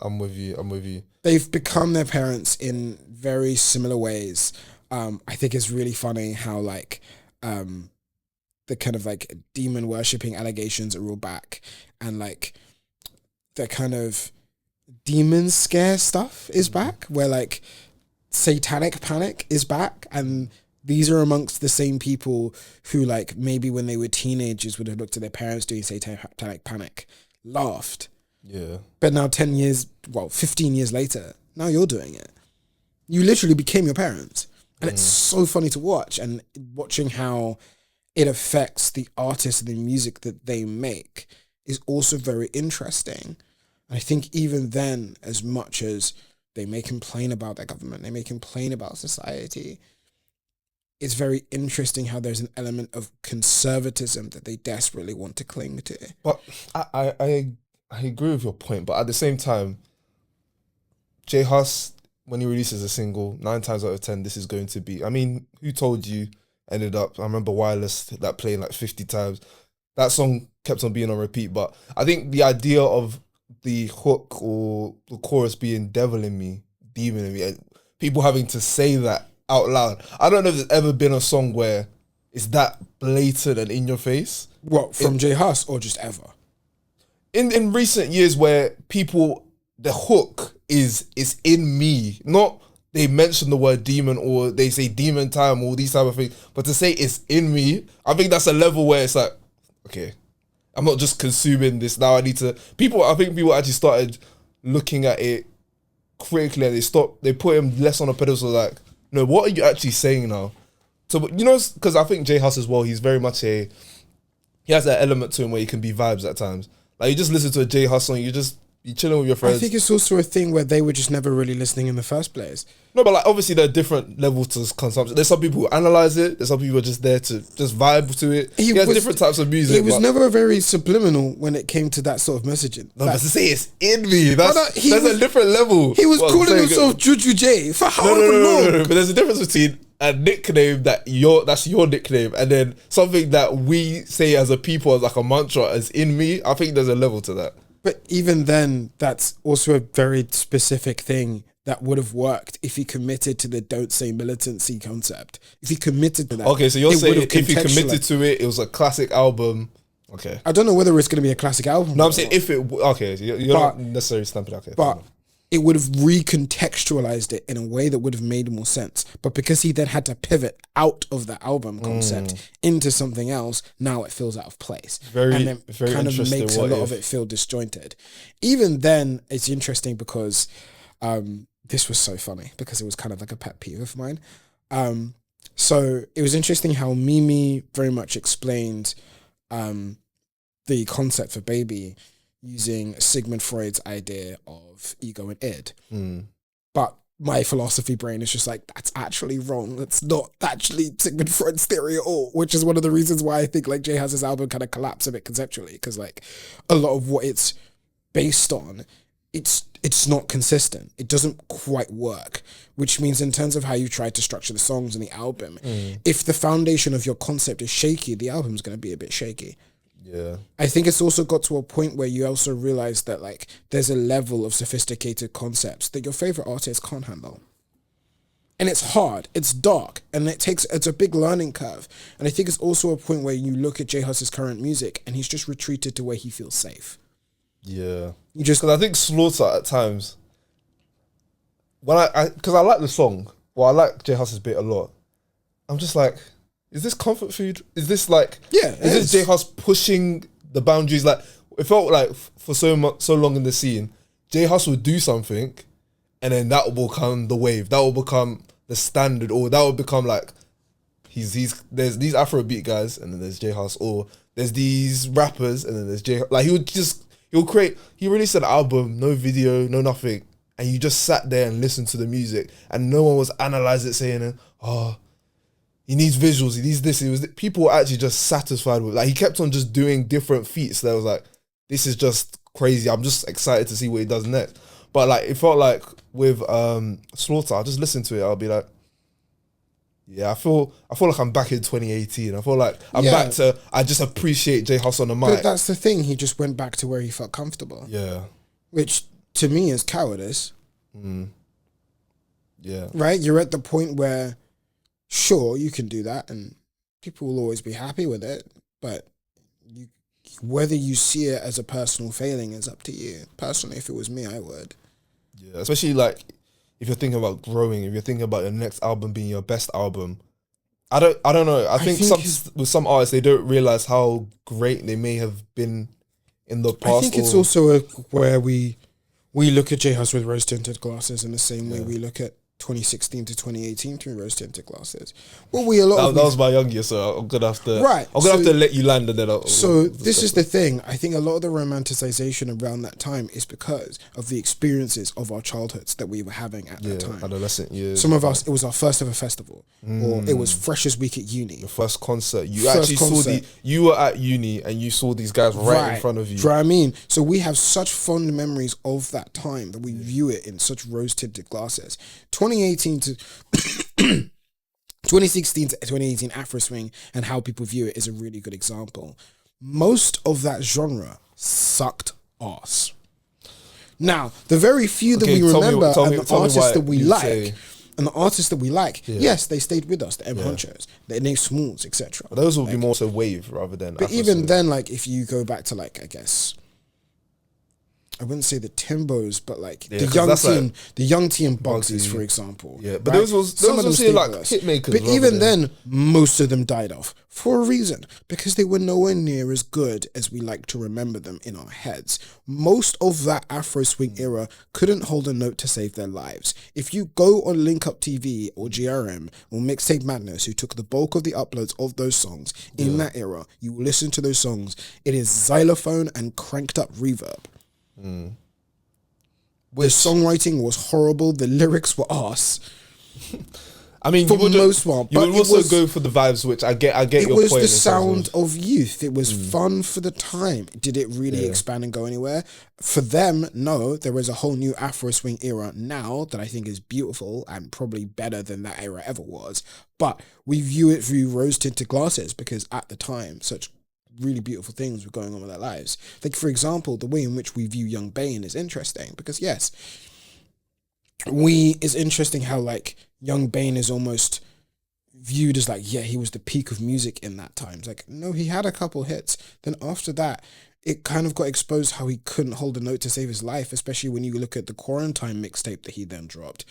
I'm with you. They've become their parents in very similar ways. I think it's really funny how like the kind of like demon worshipping allegations are all back, and like the kind of demon scare stuff is back, where like satanic panic is back, and these are amongst the same people who like maybe when they were teenagers would have looked at their parents doing satanic panic, laughed. Yeah. But now 15 years later, now you're doing it. You literally became your parents. And it's so funny to watch, and watching how it affects the artists and the music that they make is also very interesting. I think even then, as much as they may complain about their government, they may complain about society, it's very interesting how there's an element of conservatism that they desperately want to cling to. But I agree with your point, but at the same time, J Hus, when he releases a single, 9 times out of 10, this is going to be, I mean, Who Told You ended up, I remember Wireless, that playing like 50 times. That song kept on being on repeat, but I think the idea of the hook or the chorus being devil in me, demon in me, and people having to say that out loud. I don't know if there's ever been a song where it's that blatant and in your face. What, from J Hus or just ever? In recent years where people, the hook is in me, not they mention the word demon or they say demon time or all these type of things, but to say it's in me, I think that's a level where it's like, okay, I'm not just consuming this now. I think people actually started looking at it critically, and they put him less on a pedestal, like, no, what are you actually saying now? So, because I think J Hus as well, he's very much he has that element to him where he can be vibes at times. Like, you just listen to a J Hus song, you're chilling with your friends. I think it's also a thing where they were just never really listening in the first place. No, but like obviously there are different levels to consumption. There's some people who analyze it. There's some people who are just there to just vibe to it. He has different types of music. It was never very subliminal when it came to that sort of messaging. No, but to say it's in me, that's a different level. He was calling himself Juju J for how long? No. But there's a difference between a nickname that's your nickname, and then something that we say as a people as like a mantra as in me. I think there's a level to that. But even then, that's also a very specific thing that would have worked if he committed to the don't say militancy concept. If he committed to that. Okay, so you're saying if he committed to it, it was a classic album, Okay. I don't know whether it's going to be a classic album. No, I'm saying if it. Okay, you're not necessarily stamping. Okay, but it would have recontextualized it in a way that would have made more sense. But because he then had to pivot out of the album concept into something else, now it feels out of place. And then very kind of makes a lot of if. it feel disjointed. Even then, it's interesting because this was so funny because it was kind of like a pet peeve of mine. So it was interesting how Mimi very much explained the concept for Baby using Sigmund Freud's idea of ego and id. But my philosophy brain is just like, that's actually wrong. That's not actually Sigmund Freud's theory at all, which is one of the reasons why I think like J Hus's album kind of collapsed a bit conceptually, because like a lot of what it's based on, it's not consistent. It doesn't quite work, which means in terms of how you try to structure the songs in the album, if the foundation of your concept is shaky, the album's going to be a bit shaky. Yeah. I think it's also got to a point where you also realize that like there's a level of sophisticated concepts that your favorite artist can't handle. And it's hard, it's dark, and it's a big learning curve. And I think it's also a point where you look at J Hus's current music and he's just retreated to where he feels safe. Yeah. You just, because I think Slaughter at times, when because I like the song, well, I like J Hus's bit a lot. I'm just like, is this comfort food? Is this like, is this J Hus pushing the boundaries? Like, it felt like for so long in the scene, J Hus would do something, and then that will become the wave. That will become the standard, or that will become like, there's these Afrobeat guys, and then there's J Hus, or there's these rappers, and then there's J Hus. Like he released an album, no video, no nothing, and you just sat there and listened to the music, and no one was analysing it, saying, oh, he needs visuals, he needs this. It was people were actually just satisfied with, like, he kept on just doing different feats. That was like, this is just crazy. I'm just excited to see what he does next. But like, it felt like with Slaughter, I'll just listen to it. I'll be like, yeah, I feel like I'm back in 2018. I feel like I'm back to, I just appreciate J Hus on the mic. But that's the thing. He just went back to where he felt comfortable. Yeah. Which to me is cowardice. Yeah. Right? You're at the point where, sure, you can do that and people will always be happy with it, but whether you see it as a personal failing is up to you. Personally, if it was me, I would. Yeah, especially like if you're thinking about growing, if you're thinking about your next album being your best album. I don't know. I think with some artists, they don't realize how great they may have been in the past. I think it's also where we look at J Hus with rose-tinted glasses in the same way we look at 2016 to 2018 through rose-tinted glasses. Well, that was my young year, so I'm gonna have to. Right, I'm gonna have to let you land, and then. This is the thing. I think a lot of the romanticization around that time is because of the experiences of our childhoods that we were having at that time. Adolescent years. Some of us, it was our first ever festival, or it was Freshers Week at uni. The first concert. You were at uni and you saw these guys right in front of you. Do you know what I mean? So we have such fond memories of that time that we view it in such rose-tinted glasses. 2018 to 2016 to 2018 Afro swing and how people view it is a really good example. Most of that genre sucked ass. Now, the very few that we remember and the artists that we like, yes, they stayed with us, the M Honchos, the Nate Smalls, etc. Those will be more so wave rather than But even then, like, if you go back to, like, I guess, I wouldn't say the Timbos, but like the young T and Bugsies, for example. Yeah, but those also like hit makers. But even then, most of them died off for a reason, because they were nowhere near as good as we like to remember them in our heads. Most of that Afro swing era couldn't hold a note to save their lives. If you go on Link Up TV or GRM or Mixtape Madness, who took the bulk of the uploads of those songs in that era, you will listen to those songs. It is xylophone and cranked up reverb. The songwriting was horrible. The lyrics were arse. I mean, for the most part, you would also go for the vibes, which I get. Your point. It was the sound of youth. It was fun for the time. Did it really expand and go anywhere? For them, no. There is a whole new Afro swing era now that I think is beautiful and probably better than that era ever was. But we view it through rose-tinted glasses because at the time, such really beautiful things were going on with their lives. Like, for example, the way in which we view Young Bane is interesting because, yes, it's interesting how, like, Young Bane is almost viewed as like, yeah, he was the peak of music in that time. It's like, no, he had a couple hits. Then after that, it kind of got exposed how he couldn't hold a note to save his life, especially when you look at the Quarantine mixtape that he then dropped.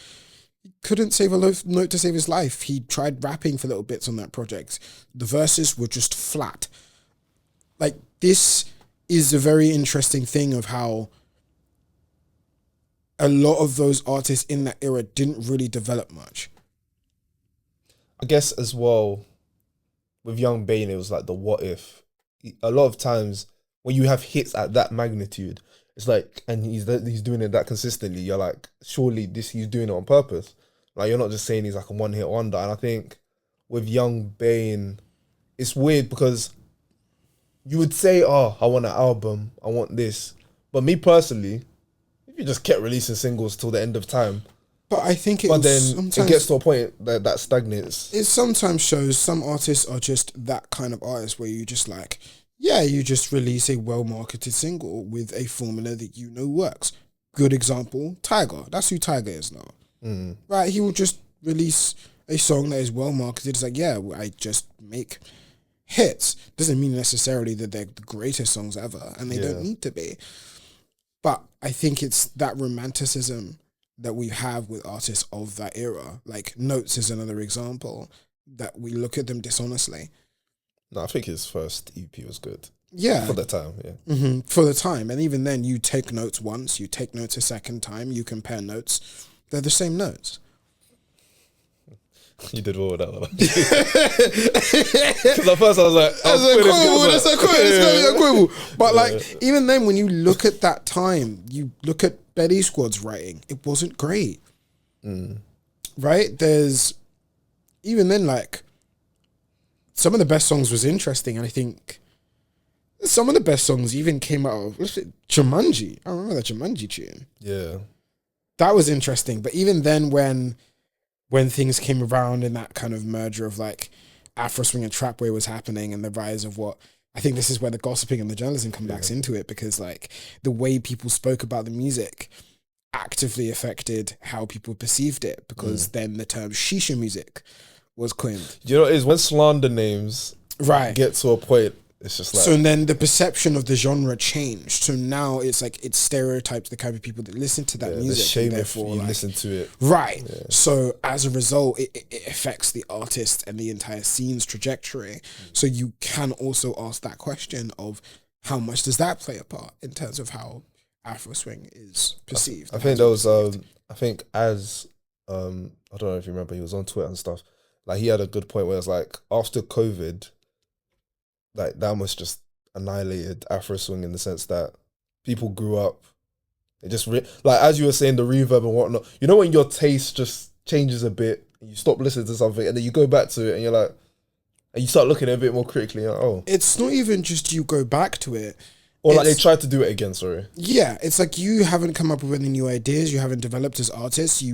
He couldn't save a note to save his life. He tried rapping for little bits on that project. The verses were just flat. Like, this is a very interesting thing of how a lot of those artists in that era didn't really develop much. I guess as well, with Young Bane, it was like the what if. A lot of times when you have hits at that magnitude, it's like, and he's doing it that consistently, you're like, surely he's doing it on purpose. Like, you're not just saying he's like a one-hit wonder. And I think with Young Bane, it's weird because you would say, oh, I want an album, I want this. But me personally, if you just kept releasing singles till the end of time, but I think then it gets to a point that stagnates. It sometimes shows some artists are just that kind of artist where you just like, yeah, you just release a well-marketed single with a formula that you know works. Good example, Tiger. That's who Tiger is now. Right? He will just release a song that is well-marketed. It's like, yeah, I just make hits. Doesn't mean necessarily that they're the greatest songs ever, and they don't need to be. But I think it's that romanticism that we have with artists of that era. Like, Notes is another example that we look at them dishonestly. No, I think his first EP was good. Yeah. For the time, yeah. Mm-hmm. For the time. And even then, you take notes once, you take notes a second time, you compare notes. They're the same notes. You did well with that one. Because at first I was like, that's a quibble. But like, even then, when you look at that time, you look at Betty Squad's writing, it wasn't great. Right? There's, even then, like, some of the best songs was interesting, and I think some of the best songs even came out of Jumanji. I remember that Jumanji tune. Yeah. That was interesting. But even then, when things came around and that kind of merger of like Afro swing and trap wave was happening, and the rise of what, I think this is where the gossiping and the journalism come back into it, because like the way people spoke about the music actively affected how people perceived it, because then the term shisha music was coined. You know, is when slander names get to a point, it's just like... So then the perception of the genre changed. So now it's like, it stereotypes the kind of people that listen to that music. The shame if you listen to it. Right. Yeah. So as a result, it affects the artist and the entire scene's trajectory. So you can also ask that question of how much does that play a part in terms of how Afro swing is perceived. I think there was, I don't know if you remember, he was on Twitter and stuff. Like, he had a good point where it's like, after COVID, like, that almost just annihilated Afro swing in the sense that people grew up. It just, like, as you were saying, the reverb and whatnot. You know when your taste just changes a bit, and you stop listening to something, and then you go back to it, and you're like, and you start looking at it a bit more critically. You're like, oh. It's not even just you go back to it. Or like they tried to do it again, sorry. Yeah, it's like you haven't come up with any new ideas. You haven't developed as artists.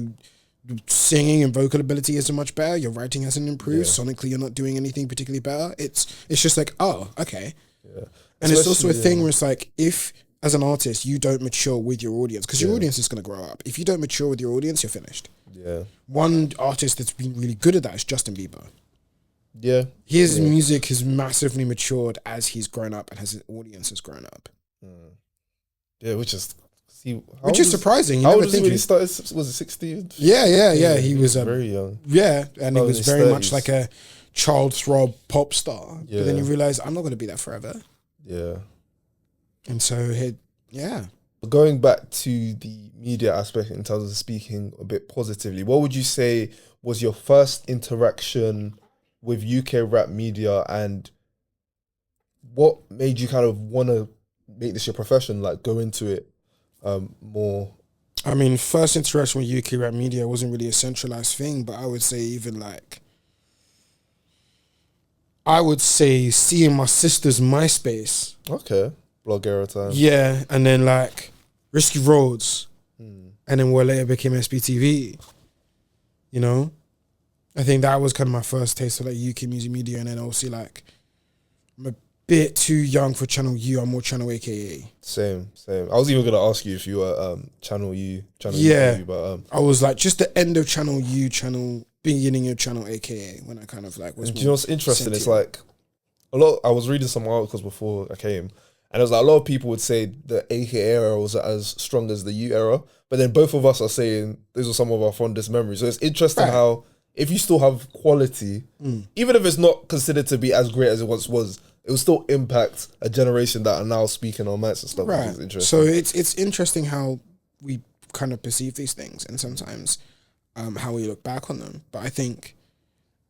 Singing and vocal ability isn't much better. Your writing hasn't improved. Sonically, you're not doing anything particularly better. It's just like, oh, okay. Yeah. And it's also a thing where it's like, if as an artist you don't mature with your audience, because your audience is going to grow up. If you don't mature with your audience, you're finished. Yeah. One artist that's been really good at that is Justin Bieber. Yeah. His music has massively matured as he's grown up and as his audience has grown up. Yeah, which is surprising. How old was he when he started? Was it 16? Yeah. He was very young. Yeah, and he was very 30s. Much like a child throb pop star. Yeah. But then you realize, I'm not going to be that forever. Yeah. And so, going back to the media aspect in terms of speaking a bit positively, what would you say was your first interaction with UK rap media, and what made you kind of want to make this your profession, like go into it more? I mean, first interaction with UK rap media wasn't really a centralized thing, but I would say even like, seeing my sister's MySpace. Okay. Blog era time. Yeah, and then like Risky Roads, and then what later became SBTV. You know? I think that was kind of my first taste of like UK music media, and then obviously like, I'm a bit too young for Channel U. I'm more Channel AKA. Same. I was even gonna ask you if you were Channel U. But I was like just the end of Channel U, Channel beginning your channel, aka when I kind of like was. Do you know what's interesting? It's like a lot. I was reading some articles before I came, and it was like a lot of people would say the AK era was as strong as the U era, but then both of us are saying these are some of our fondest memories. So it's interesting how if you still have quality, even if it's not considered to be as great as it once was, it will still impact a generation that are now speaking on mics and stuff. Which is interesting. So it's interesting how we kind of perceive these things, and sometimes how we look back on them. But I think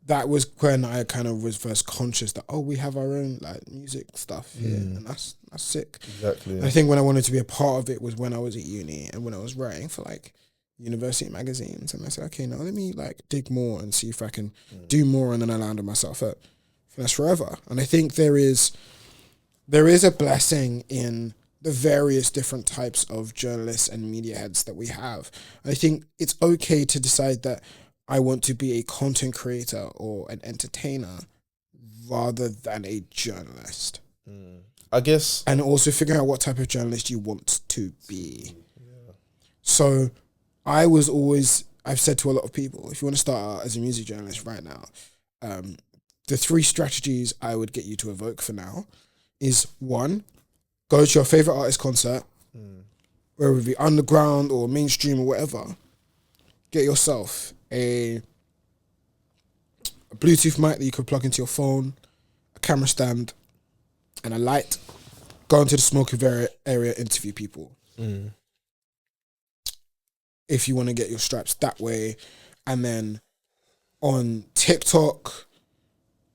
that was when I kind of was first conscious that, oh, we have our own like music stuff here, and that's sick. Exactly. I think when I wanted to be a part of it was when I was at uni and when I was writing for like university magazines, and I said, okay, now let me like dig more and see if I can do more, and then I landed myself at Finesse Forever. And I think there is a blessing in the various different types of journalists and media heads that we have. I think it's okay to decide that I want to be a content creator or an entertainer rather than a journalist. I guess. And also figuring out what type of journalist you want to be. Yeah. So I've said to a lot of people, if you want to start out as a music journalist right now, the 3 strategies I would get you to evoke for now is 1, go to your favorite artist concert, whether it be underground or mainstream or whatever. Get yourself a Bluetooth mic that you could plug into your phone, a camera stand, and a light. Go into the smoking area, interview people. If you want to get your straps that way. And then on TikTok,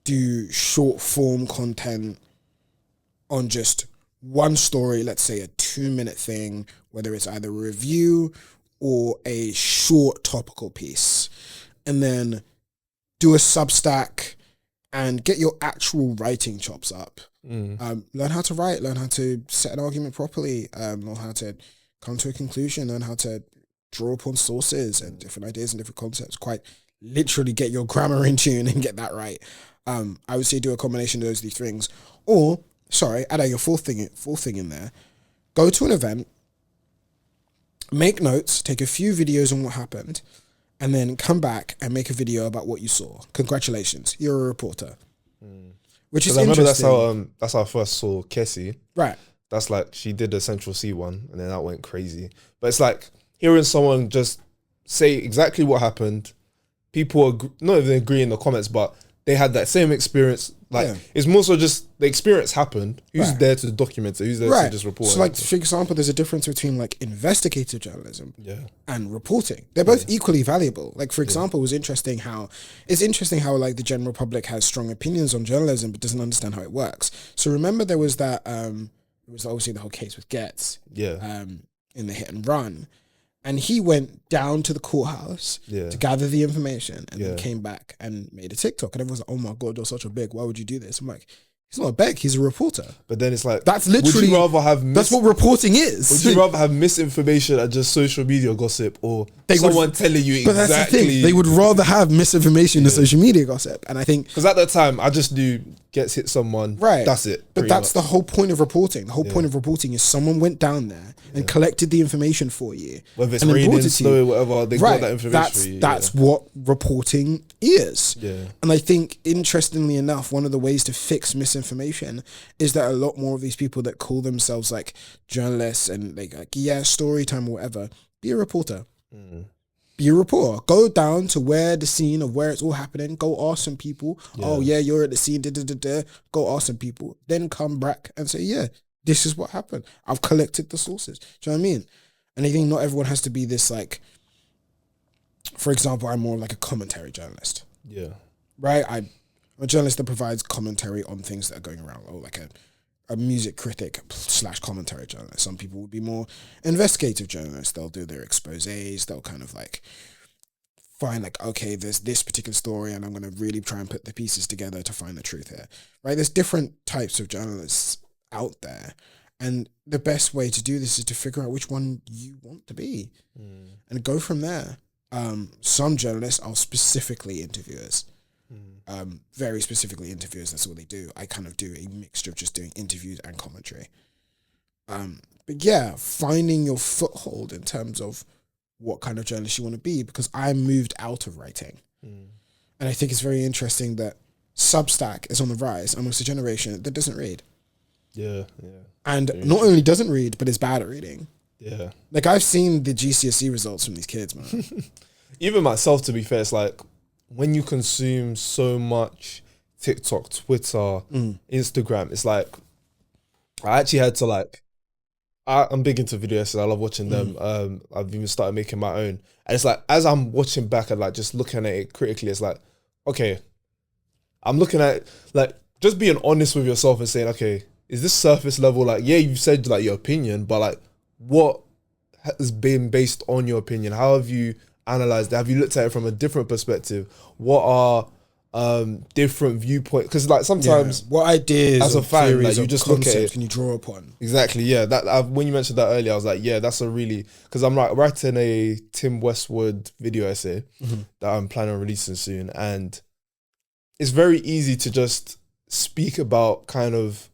do short form content on just one story, let's say a 2-minute thing, whether it's either a review or a short topical piece. And then do a Substack and get your actual writing chops up. Learn how to write, learn how to set an argument properly, learn how to come to a conclusion, learn how to draw upon sources and different ideas and different concepts. Quite literally get your grammar in tune and get that right. I would say do a combination of those 3 things. Or, add your fourth thing in there. Go to an event, make notes, take a few videos on what happened, and then come back and make a video about what you saw. Congratulations, you're a reporter. Which is interesting. I remember that's how I first saw Kessie. Right. That's like, she did the Central C one, and then that went crazy. But it's like, hearing someone just say exactly what happened, people not even agree in the comments, but they had that same experience. Like, it's more so just the experience happened. Who's there to document it? Who's there to just report it? So, like, for example, there's a difference between, like, investigative journalism and reporting. They're both equally valuable. Like, for example, it's interesting how, like, the general public has strong opinions on journalism but doesn't understand how it works. So, remember there was that, it was obviously the whole case with Getz in the hit and run. And he went down to the courthouse to gather the information and then came back and made a TikTok. And everyone's like, oh my God, you're such a beg. Why would you do this? I'm like, he's not a beg, he's a reporter. But then it's like, that's literally, would you rather have that's what reporting is. Would you rather have misinformation and just social media gossip, or someone telling you exactly? But that's the thing. They would rather have misinformation than social media gossip. And I think, because at that time, I just knew Gets hit someone. Right. That's it. But that's the whole point of reporting. The whole point of reporting is someone went down there and collected the information for you. Whether it's raining, snow, whatever, they got that information for you. That's what reporting is. Yeah. And I think, interestingly enough, one of the ways to fix misinformation is that a lot more of these people that call themselves like journalists and like story time or whatever, be a reporter. Be a reporter. Go down to where the scene of where it's all happening. Go ask some people. Oh yeah, you're at the scene. Go ask some people. Then come back and say, yeah, this is what happened. I've collected the sources. Do you know what I mean? And I think not everyone has to be this, like, for example, I'm more like a commentary journalist. Yeah. Right? I'm a journalist that provides commentary on things that are going around, or like a music critic / commentary journalist. Some people would be more investigative journalists. They'll do their exposés. They'll kind of like find like, okay, there's this particular story and I'm going to really try and put the pieces together to find the truth here. Right? There's different types of journalists out there. And the best way to do this is to figure out which one you want to be and go from there. Some journalists are specifically interviewers. Very specifically interviews, that's what they do. I kind of do a mixture of just doing interviews and commentary. But yeah, finding your foothold in terms of what kind of journalist you want to be, because I moved out of writing. And I think it's very interesting that Substack is on the rise amongst a generation that doesn't read. Yeah. And not only doesn't read, but is bad at reading. Yeah. Like, I've seen the GCSE results from these kids, man. Even myself, to be fair, it's like when you consume so much TikTok, Twitter, Instagram, it's like I actually had to like, I'm big into video essays. I love watching them. I've even started making my own. And it's like, as I'm watching back and like just looking at it critically, it's like, okay, I'm looking at like just being honest with yourself and saying, okay, is this surface level? Like, yeah, you've said like your opinion, but like what has been based on your opinion? How have you analyzed it? Have you looked at it from a different perspective? What are different viewpoints? Because like sometimes what ideas as a fan, like, you just look at it. Can you draw upon? Exactly, yeah. That when you mentioned that earlier, I was like, yeah, that's a really, because I'm like writing a Tim Westwood video essay that I'm planning on releasing soon, and it's very easy to just speak about kind of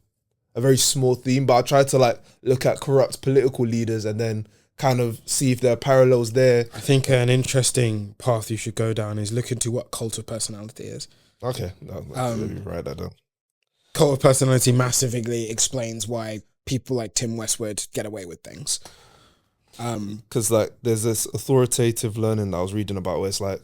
a very small theme, but I try to like look at corrupt political leaders and then kind of see if there are parallels there. I think an interesting path you should go down is look into what cult of personality is. Okay, write that down. Cult of personality massively explains why people like Tim Westwood get away with things. Because like there's this authoritative learning that I was reading about where it's like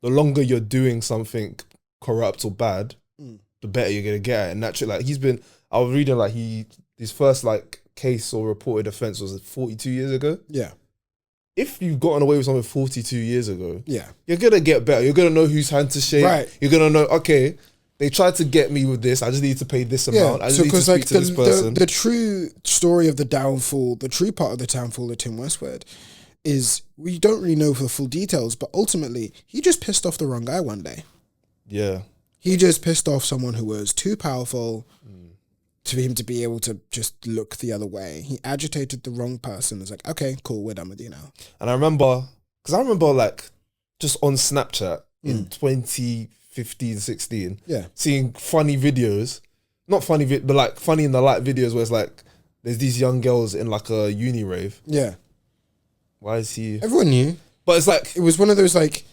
the longer you're doing something corrupt or bad, the better you're gonna get at it. And naturally, like I was reading like his first like case or reported offense was 42 years ago. Yeah. If you've gotten away with something 42 years ago, yeah, you're gonna get better. You're gonna know whose hand to shake. Right. You're gonna know, okay, they tried to get me with this. I just need to pay this amount. I just need to speak to this person. The true story of the downfall, the true part of the downfall of Tim Westwood is we don't really know for the full details, but ultimately he just pissed off the wrong guy one day. Yeah. He just pissed off someone who was too powerful for him to be able to just look the other way. He agitated the wrong person. It's like, okay, cool, we're done with you now. And I remember like just on Snapchat in 2015, 16, seeing funny videos, not funny, but like funny in the light videos where it's like, there's these young girls in like a uni rave. Yeah. Why is he? Everyone knew. But it's like, it was one of those like,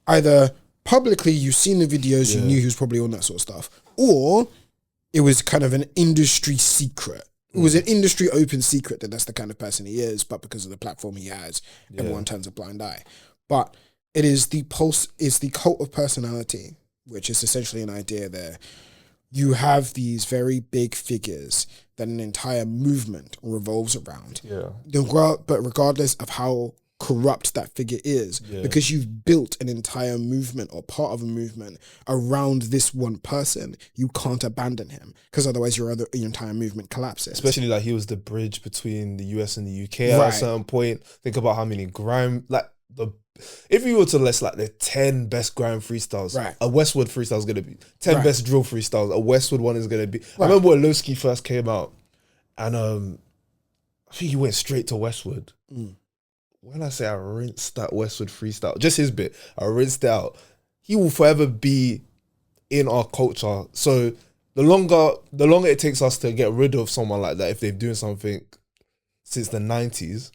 either publicly you've seen the videos, you knew he was probably on that sort of stuff, or it was kind of an industry secret. It was an industry open secret that that's the kind of person he is, but because of the platform he has, everyone turns a blind eye. But it is the cult of personality, which is essentially an idea there. You have these very big figures that an entire movement revolves around. Yeah. But regardless of how corrupt that figure is, because you've built an entire movement or part of a movement around this one person, you can't abandon him, because otherwise your entire movement collapses. Especially like he was the bridge between the US and the UK at a certain point. Think about how many if you were to list like the 10 best grime freestyles, a Westwood freestyle is going to be 10 best drill freestyles. A Westwood one is going to be. I remember when Lowski first came out, and I think he went straight to Westwood. When I say I rinsed that Westwood freestyle, just his bit, I rinsed it out. He will forever be in our culture. So the longer it takes us to get rid of someone like that, if they've doing something since the 90s,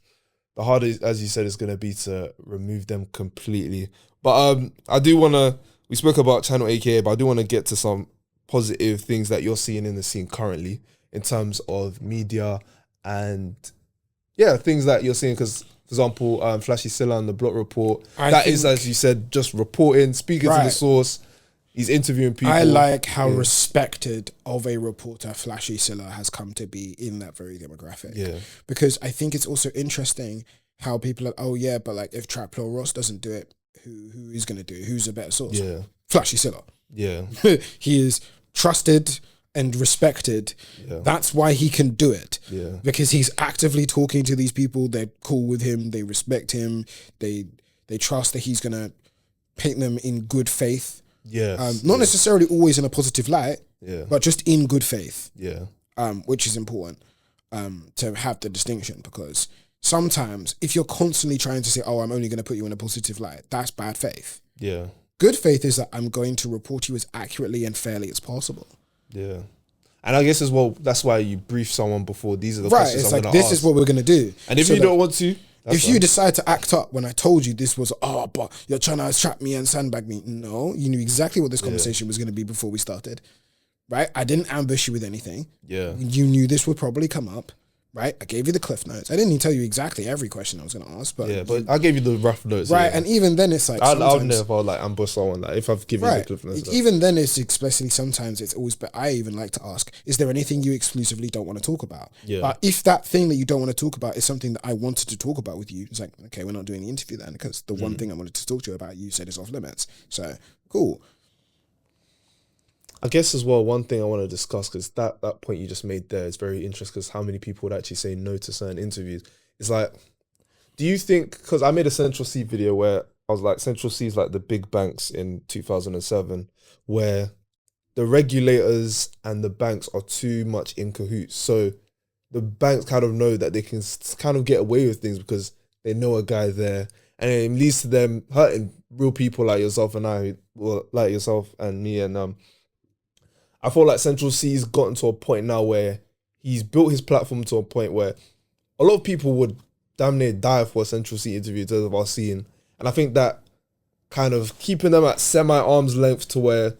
the harder, as you said, it's going to be to remove them completely. But I do want to, we spoke about Channel AKA, but I do want to get to some positive things that you're seeing in the scene currently in terms of media and things that you're seeing, because for example, Flashy Silla on the Block Report, that is, as you said, just reporting, speaking to the source. He's interviewing people. I like how respected of a reporter Flashy Silla has come to be in that very demographic. Yeah. Because I think it's also interesting how people are, but like if TrapLoreRoss doesn't do it, who is going to do it? Who's a better source? Yeah. Flashy Silla. Yeah. He is trusted and respected. Yeah. That's why he can do it. Yeah. Because he's actively talking to these people. They're cool with him. They respect him. They trust that he's going to paint them in good faith. Not necessarily always in a positive light, but just in good faith. Yeah. Which is important to have the distinction, because sometimes if you're constantly trying to say, I'm only going to put you in a positive light, that's bad faith. Yeah. Good faith is that I'm going to report you as accurately and fairly as possible. Yeah. And I guess as well, that's why you brief someone before. These are the questions I'm going to ask. This is what we're going to do. And if you don't want to, If you decide to act up when I told you this was, but you're trying to trap me and sandbag me. No, you knew exactly what this conversation was going to be before we started, right? I didn't ambush you with anything. Yeah. You knew this would probably come up, right? I gave you the cliff notes. I didn't even tell you exactly every question I was going to ask, but but I gave you the rough notes, right? And even then, it's like I'll never like ambush someone like if I've given you the cliff notes. Even then, it's especially sometimes it's always. But I even like to ask: is there anything you exclusively don't want to talk about? Yeah. If that thing that you don't want to talk about is something that I wanted to talk about with you, it's like, okay, we're not doing the interview then because the one thing I wanted to talk to you about, you said is off limits. So cool. I guess as well, one thing I want to discuss, because that point you just made there is very interesting, because how many people would actually say no to certain interviews. It's like, do you think, because I made a Central C video where I was like, Central C is like the big banks in 2007, where the regulators and the banks are too much in cahoots. So the banks kind of know that they can kind of get away with things because they know a guy there, and it leads to them hurting real people like yourself and I, well, like yourself and me, and I feel like Central C's gotten to a point now where he's built his platform to a point where a lot of people would damn near die for a Central C interview in terms of our scene. And I think that kind of keeping them at semi-arm's length to where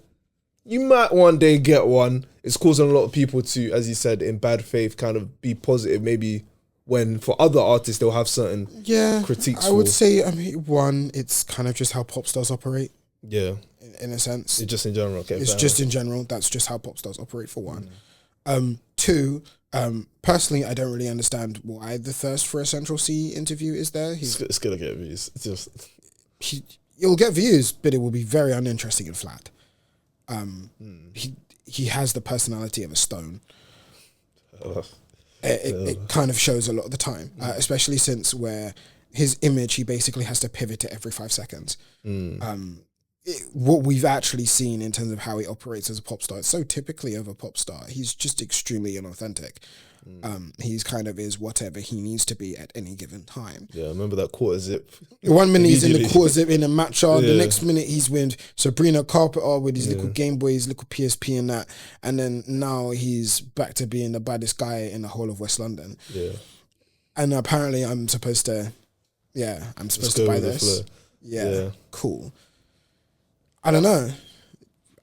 you might one day get one is causing a lot of people to, as you said, in bad faith, kind of be positive. Maybe when for other artists, they'll have certain critiques. I would say, one, it's kind of just how pop stars operate. Yeah. In a sense. It's just in general. Okay, it's just in general. That's just how pop stars operate, for one. Two, personally, I don't really understand why the thirst for a Central C interview is there. It's going to get views. It's just... You'll get views, but it will be very uninteresting and flat. He has the personality of a stone. It kind of shows a lot of the time, especially since where his image, he basically has to pivot it every 5 seconds. What we've actually seen in terms of how he operates as a pop star, it's so typically of a pop star. He's just extremely inauthentic. He's kind of is whatever he needs to be at any given time. Yeah, I remember that quarter zip. 1 minute he's in the quarter zip in a matcha. The next minute he's with Sabrina Carpenter with his little Game Boy, his little PSP and that. And then now he's back to being the baddest guy in the whole of West London. Yeah. And apparently I'm supposed to buy this. Yeah, cool. I don't know.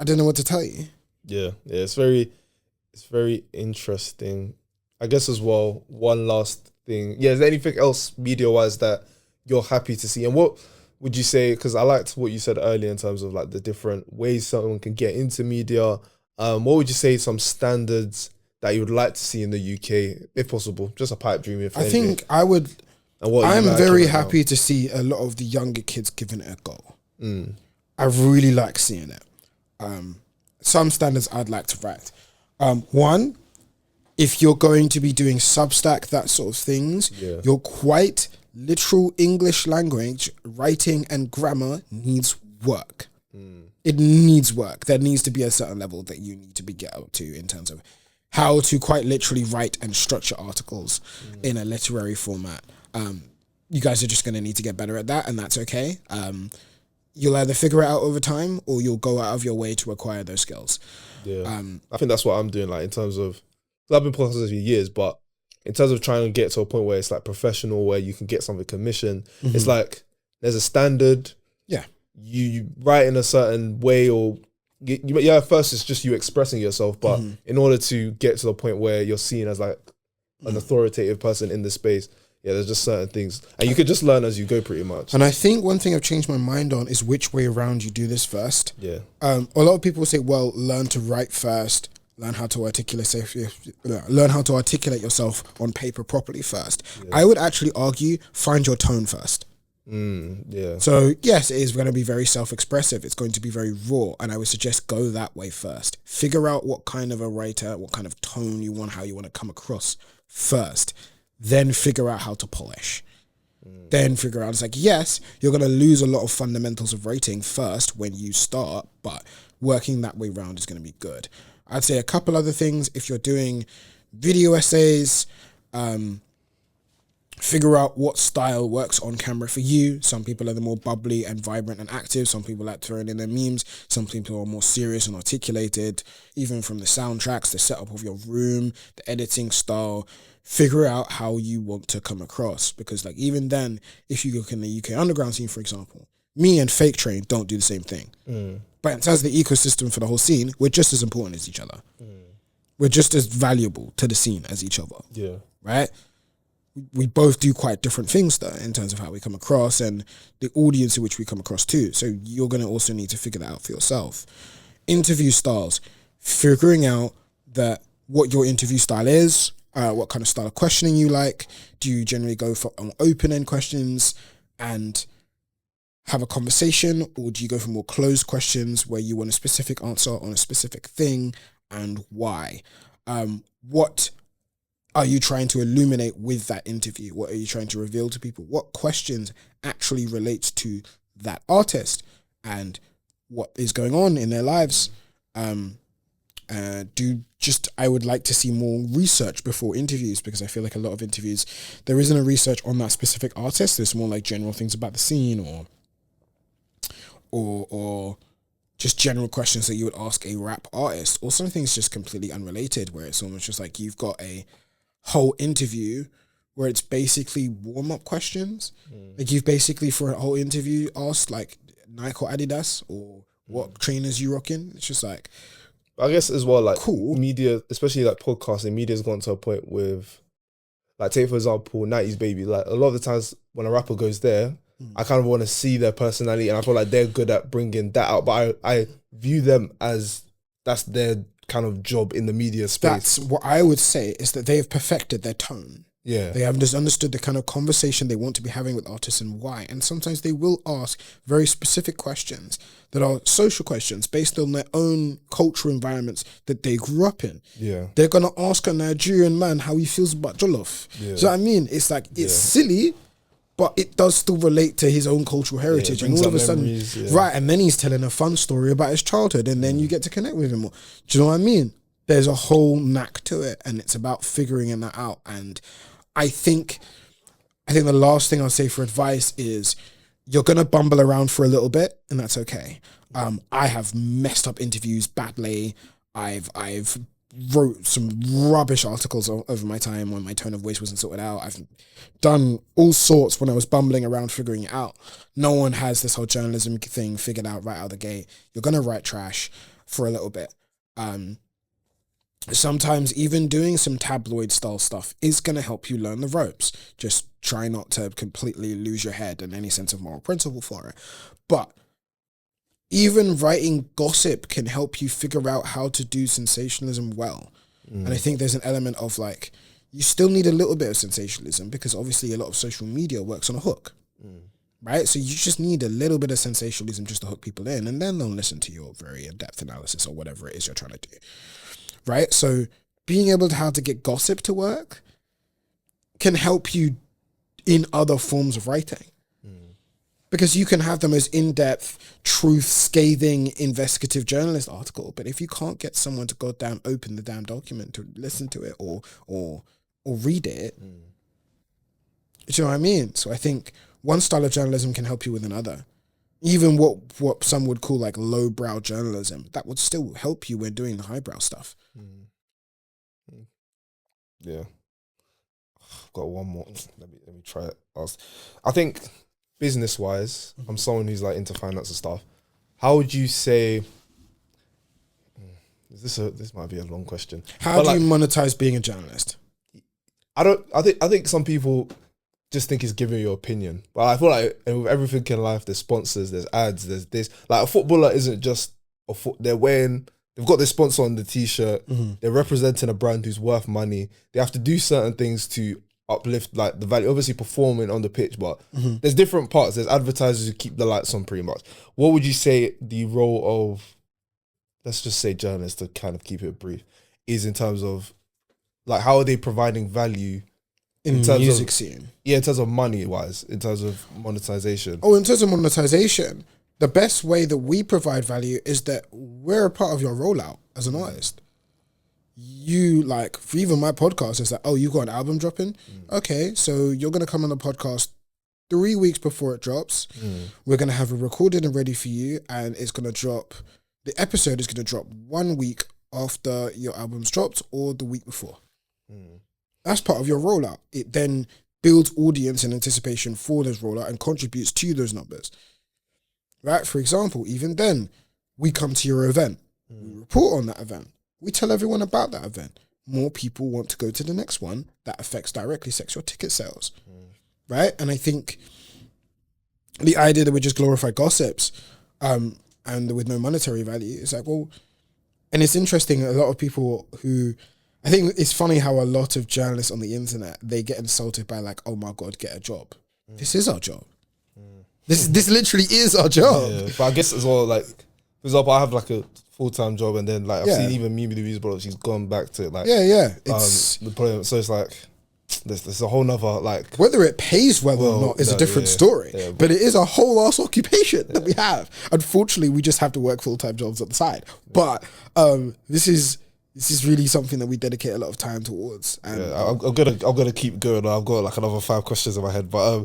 I don't know what to tell you. Yeah, it's very interesting. I guess as well, one last thing. Yeah, is there anything else media-wise that you're happy to see? And what would you say, because I liked what you said earlier in terms of like the different ways someone can get into media. What would you say some standards that you would like to see in the UK, if possible? Just a pipe dream, if anything. I think I would... I'm very happy to see a lot of the younger kids giving it a go. I really like seeing it. Some standards I'd like to write. One, if you're going to be doing Substack, that sort of things, your quite literal English language, writing and grammar needs work. It needs work. There needs to be a certain level that you need to be get up to in terms of how to quite literally write and structure articles in a literary format. You guys are just going to need to get better at that, and that's okay. You'll either figure it out over time or you'll go out of your way to acquire those skills. Yeah. I think that's what I'm doing, like in terms of, I've been podcasting for years, but in terms of trying to get to a point where it's like professional, where you can get something commissioned, it's like there's a standard. Yeah. You write in a certain way, or at first it's just you expressing yourself, but in order to get to the point where you're seen as like an authoritative person in the space, there's just certain things. And you could just learn as you go pretty much. And I think one thing I've changed my mind on is which way around you do this first. Yeah. A lot of people say, well, learn to write first, learn how to articulate yourself on paper properly first. Yeah. I would actually argue, find your tone first. So yes, it is going to be very self-expressive. It's going to be very raw. And I would suggest go that way first. Figure out what kind of a writer, what kind of tone you want, how you want to come across first. Then figure out how to polish. Then figure out, it's like, yes, you're going to lose a lot of fundamentals of writing first when you start, but working that way around is going to be good. I'd say a couple other things. If you're doing video essays, figure out what style works on camera for you. Some people are the more bubbly and vibrant and active. Some people like throwing in their memes. Some people are more serious and articulated. Even from the soundtracks, the setup of your room, the editing style. Figure out how you want to come across. Because like even then, if you look in the UK underground scene, for example, me and Fake Train don't do the same thing. But in terms of the ecosystem for the whole scene, we're just as important as each other. We're just as valuable to the scene as each other. Yeah. Right? We both do quite different things though in terms of how we come across and the audience in which we come across too. So you're going to also need to figure that out for yourself. Interview styles, figuring out that what your interview style is, what kind of style of questioning you like. Do you generally go for open-end questions and have a conversation, or do you go for more closed questions where you want a specific answer on a specific thing and why? What are you trying to illuminate with that interview? What are you trying to reveal to people? What questions actually relates to that artist and what is going on in their lives? I would like to see more research before interviews, because I feel like a lot of interviews, there isn't a research on that specific artist. There's more like general things about the scene or just general questions that you would ask a rap artist, or something's just completely unrelated where it's almost just like you've got a whole interview where it's basically warm-up questions. Like you've basically for a whole interview asked like Nike or Adidas or what trainers you rocking. It's just like, I guess as well, like cool. Media, especially like podcasting, media's gone to a point with, like, take for example, 90s Baby. Like a lot of the times when a rapper goes there, I kind of want to see their personality, and I feel like they're good at bringing that out. But I view them as that's their kind of job in the media space. That's what I would say, is that they have perfected their tone. Yeah. They have just understood the kind of conversation they want to be having with artists and why. And sometimes they will ask very specific questions that are social questions based on their own cultural environments that they grew up in. Yeah. They're going to ask a Nigerian man how he feels about jollof. Yeah. So I mean, it's like, it's silly, but it does still relate to his own cultural heritage. And all of a sudden, right, and then he's telling a fun story about his childhood, and then you get to connect with him more. Do you know what I mean? There's a whole knack to it, and it's about figuring that out. And I think the last thing I'll say for advice is you're going to bumble around for a little bit, and that's okay. I have messed up interviews badly. I've wrote some rubbish articles over my time when my tone of voice wasn't sorted out. I've done all sorts when I was bumbling around figuring it out. No one has this whole journalism thing figured out right out of the gate. You're going to write trash for a little bit. Sometimes even doing some tabloid style stuff is going to help you learn the ropes. Just try not to completely lose your head and any sense of moral principle for it. But even writing gossip can help you figure out how to do sensationalism well. And I think there's an element of like, you still need a little bit of sensationalism because obviously a lot of social media works on a hook. Right? So you just need a little bit of sensationalism just to hook people in, and then they'll listen to your very in-depth analysis or whatever it is you're trying to do. Right? So being able to how to get gossip to work can help you in other forms of writing. Because you can have the most in-depth, truth, scathing, investigative journalist article, but if you can't get someone to goddamn open the damn document to listen to it or read it, do you know what I mean? So I think one style of journalism can help you with another. Even what some would call like lowbrow journalism, that would still help you when doing the highbrow stuff. Yeah. I've got one more. Let me try it. I think business-wise, I'm someone who's like into finance and stuff. How would you say? This might be a long question. How do you monetize being a journalist? I think some people just think it's giving your opinion, but I feel like with everything in life, there's sponsors, there's ads, there's this. Like a footballer isn't just they've got their sponsor on the t-shirt. They're representing a brand who's worth money. They have to do certain things to uplift like the value, obviously performing on the pitch, but there's different parts. There's advertisers who keep the lights on pretty much. What would you say the role of, let's just say journalists, to kind of keep it brief, is in terms of like how are they providing value in terms music of, scene? Yeah, in terms of money wise, in terms of monetization. Oh, in terms of monetization, the best way that we provide value is that we're a part of your rollout as an artist. you like for even my podcast, it's like, oh, you got an album dropping? Okay, so you're gonna come on the podcast 3 weeks before it drops. We're gonna have it recorded and ready for you, and it's gonna drop. The episode is gonna drop 1 week after your album's dropped or the week before. That's part of your rollout. It then builds audience and anticipation for this rollout and contributes to those numbers. Right? For example, even then, we come to your event. We report on that event. We tell everyone about that event. More people want to go to the next one. That affects directly your ticket sales. Right? And I think the idea that we just glorify gossips and with no monetary value is like, well, and it's interesting, a lot of people who, I think it's funny how a lot of journalists on the internet, they get insulted by like, oh my God, get a job. This is our job. This literally is our job. Yeah, but I guess as well, like, for example, I have like a full-time job, and then like I've seen even Mimi the Music Blog, she's gone back to like it's the problem. So it's like there's a whole nother like, whether it pays well or not is a different story. But it is a whole ass occupation that we have. Unfortunately, we just have to work full-time jobs on the side. But this is really something that we dedicate a lot of time towards. And I'm gonna keep going. I've got like another 5 questions in my head, but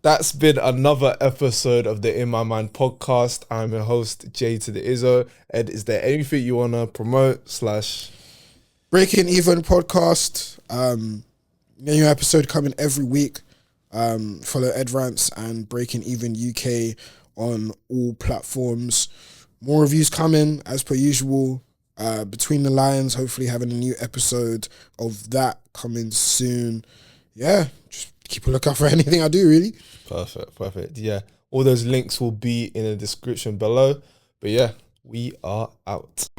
that's been another episode of the In My Mind podcast. I'm your host, J to the Izzo. Ed, is there anything you wanna promote / Breaking Even podcast? New episode coming every week. Follow Ed Rants and Breaking Even UK on all platforms. More reviews coming as per usual. Between the Lines, hopefully having a new episode of that coming soon. Yeah, just keep a lookout for anything I do, really. Perfect. Yeah, all those links will be in the description below. But yeah, we are out.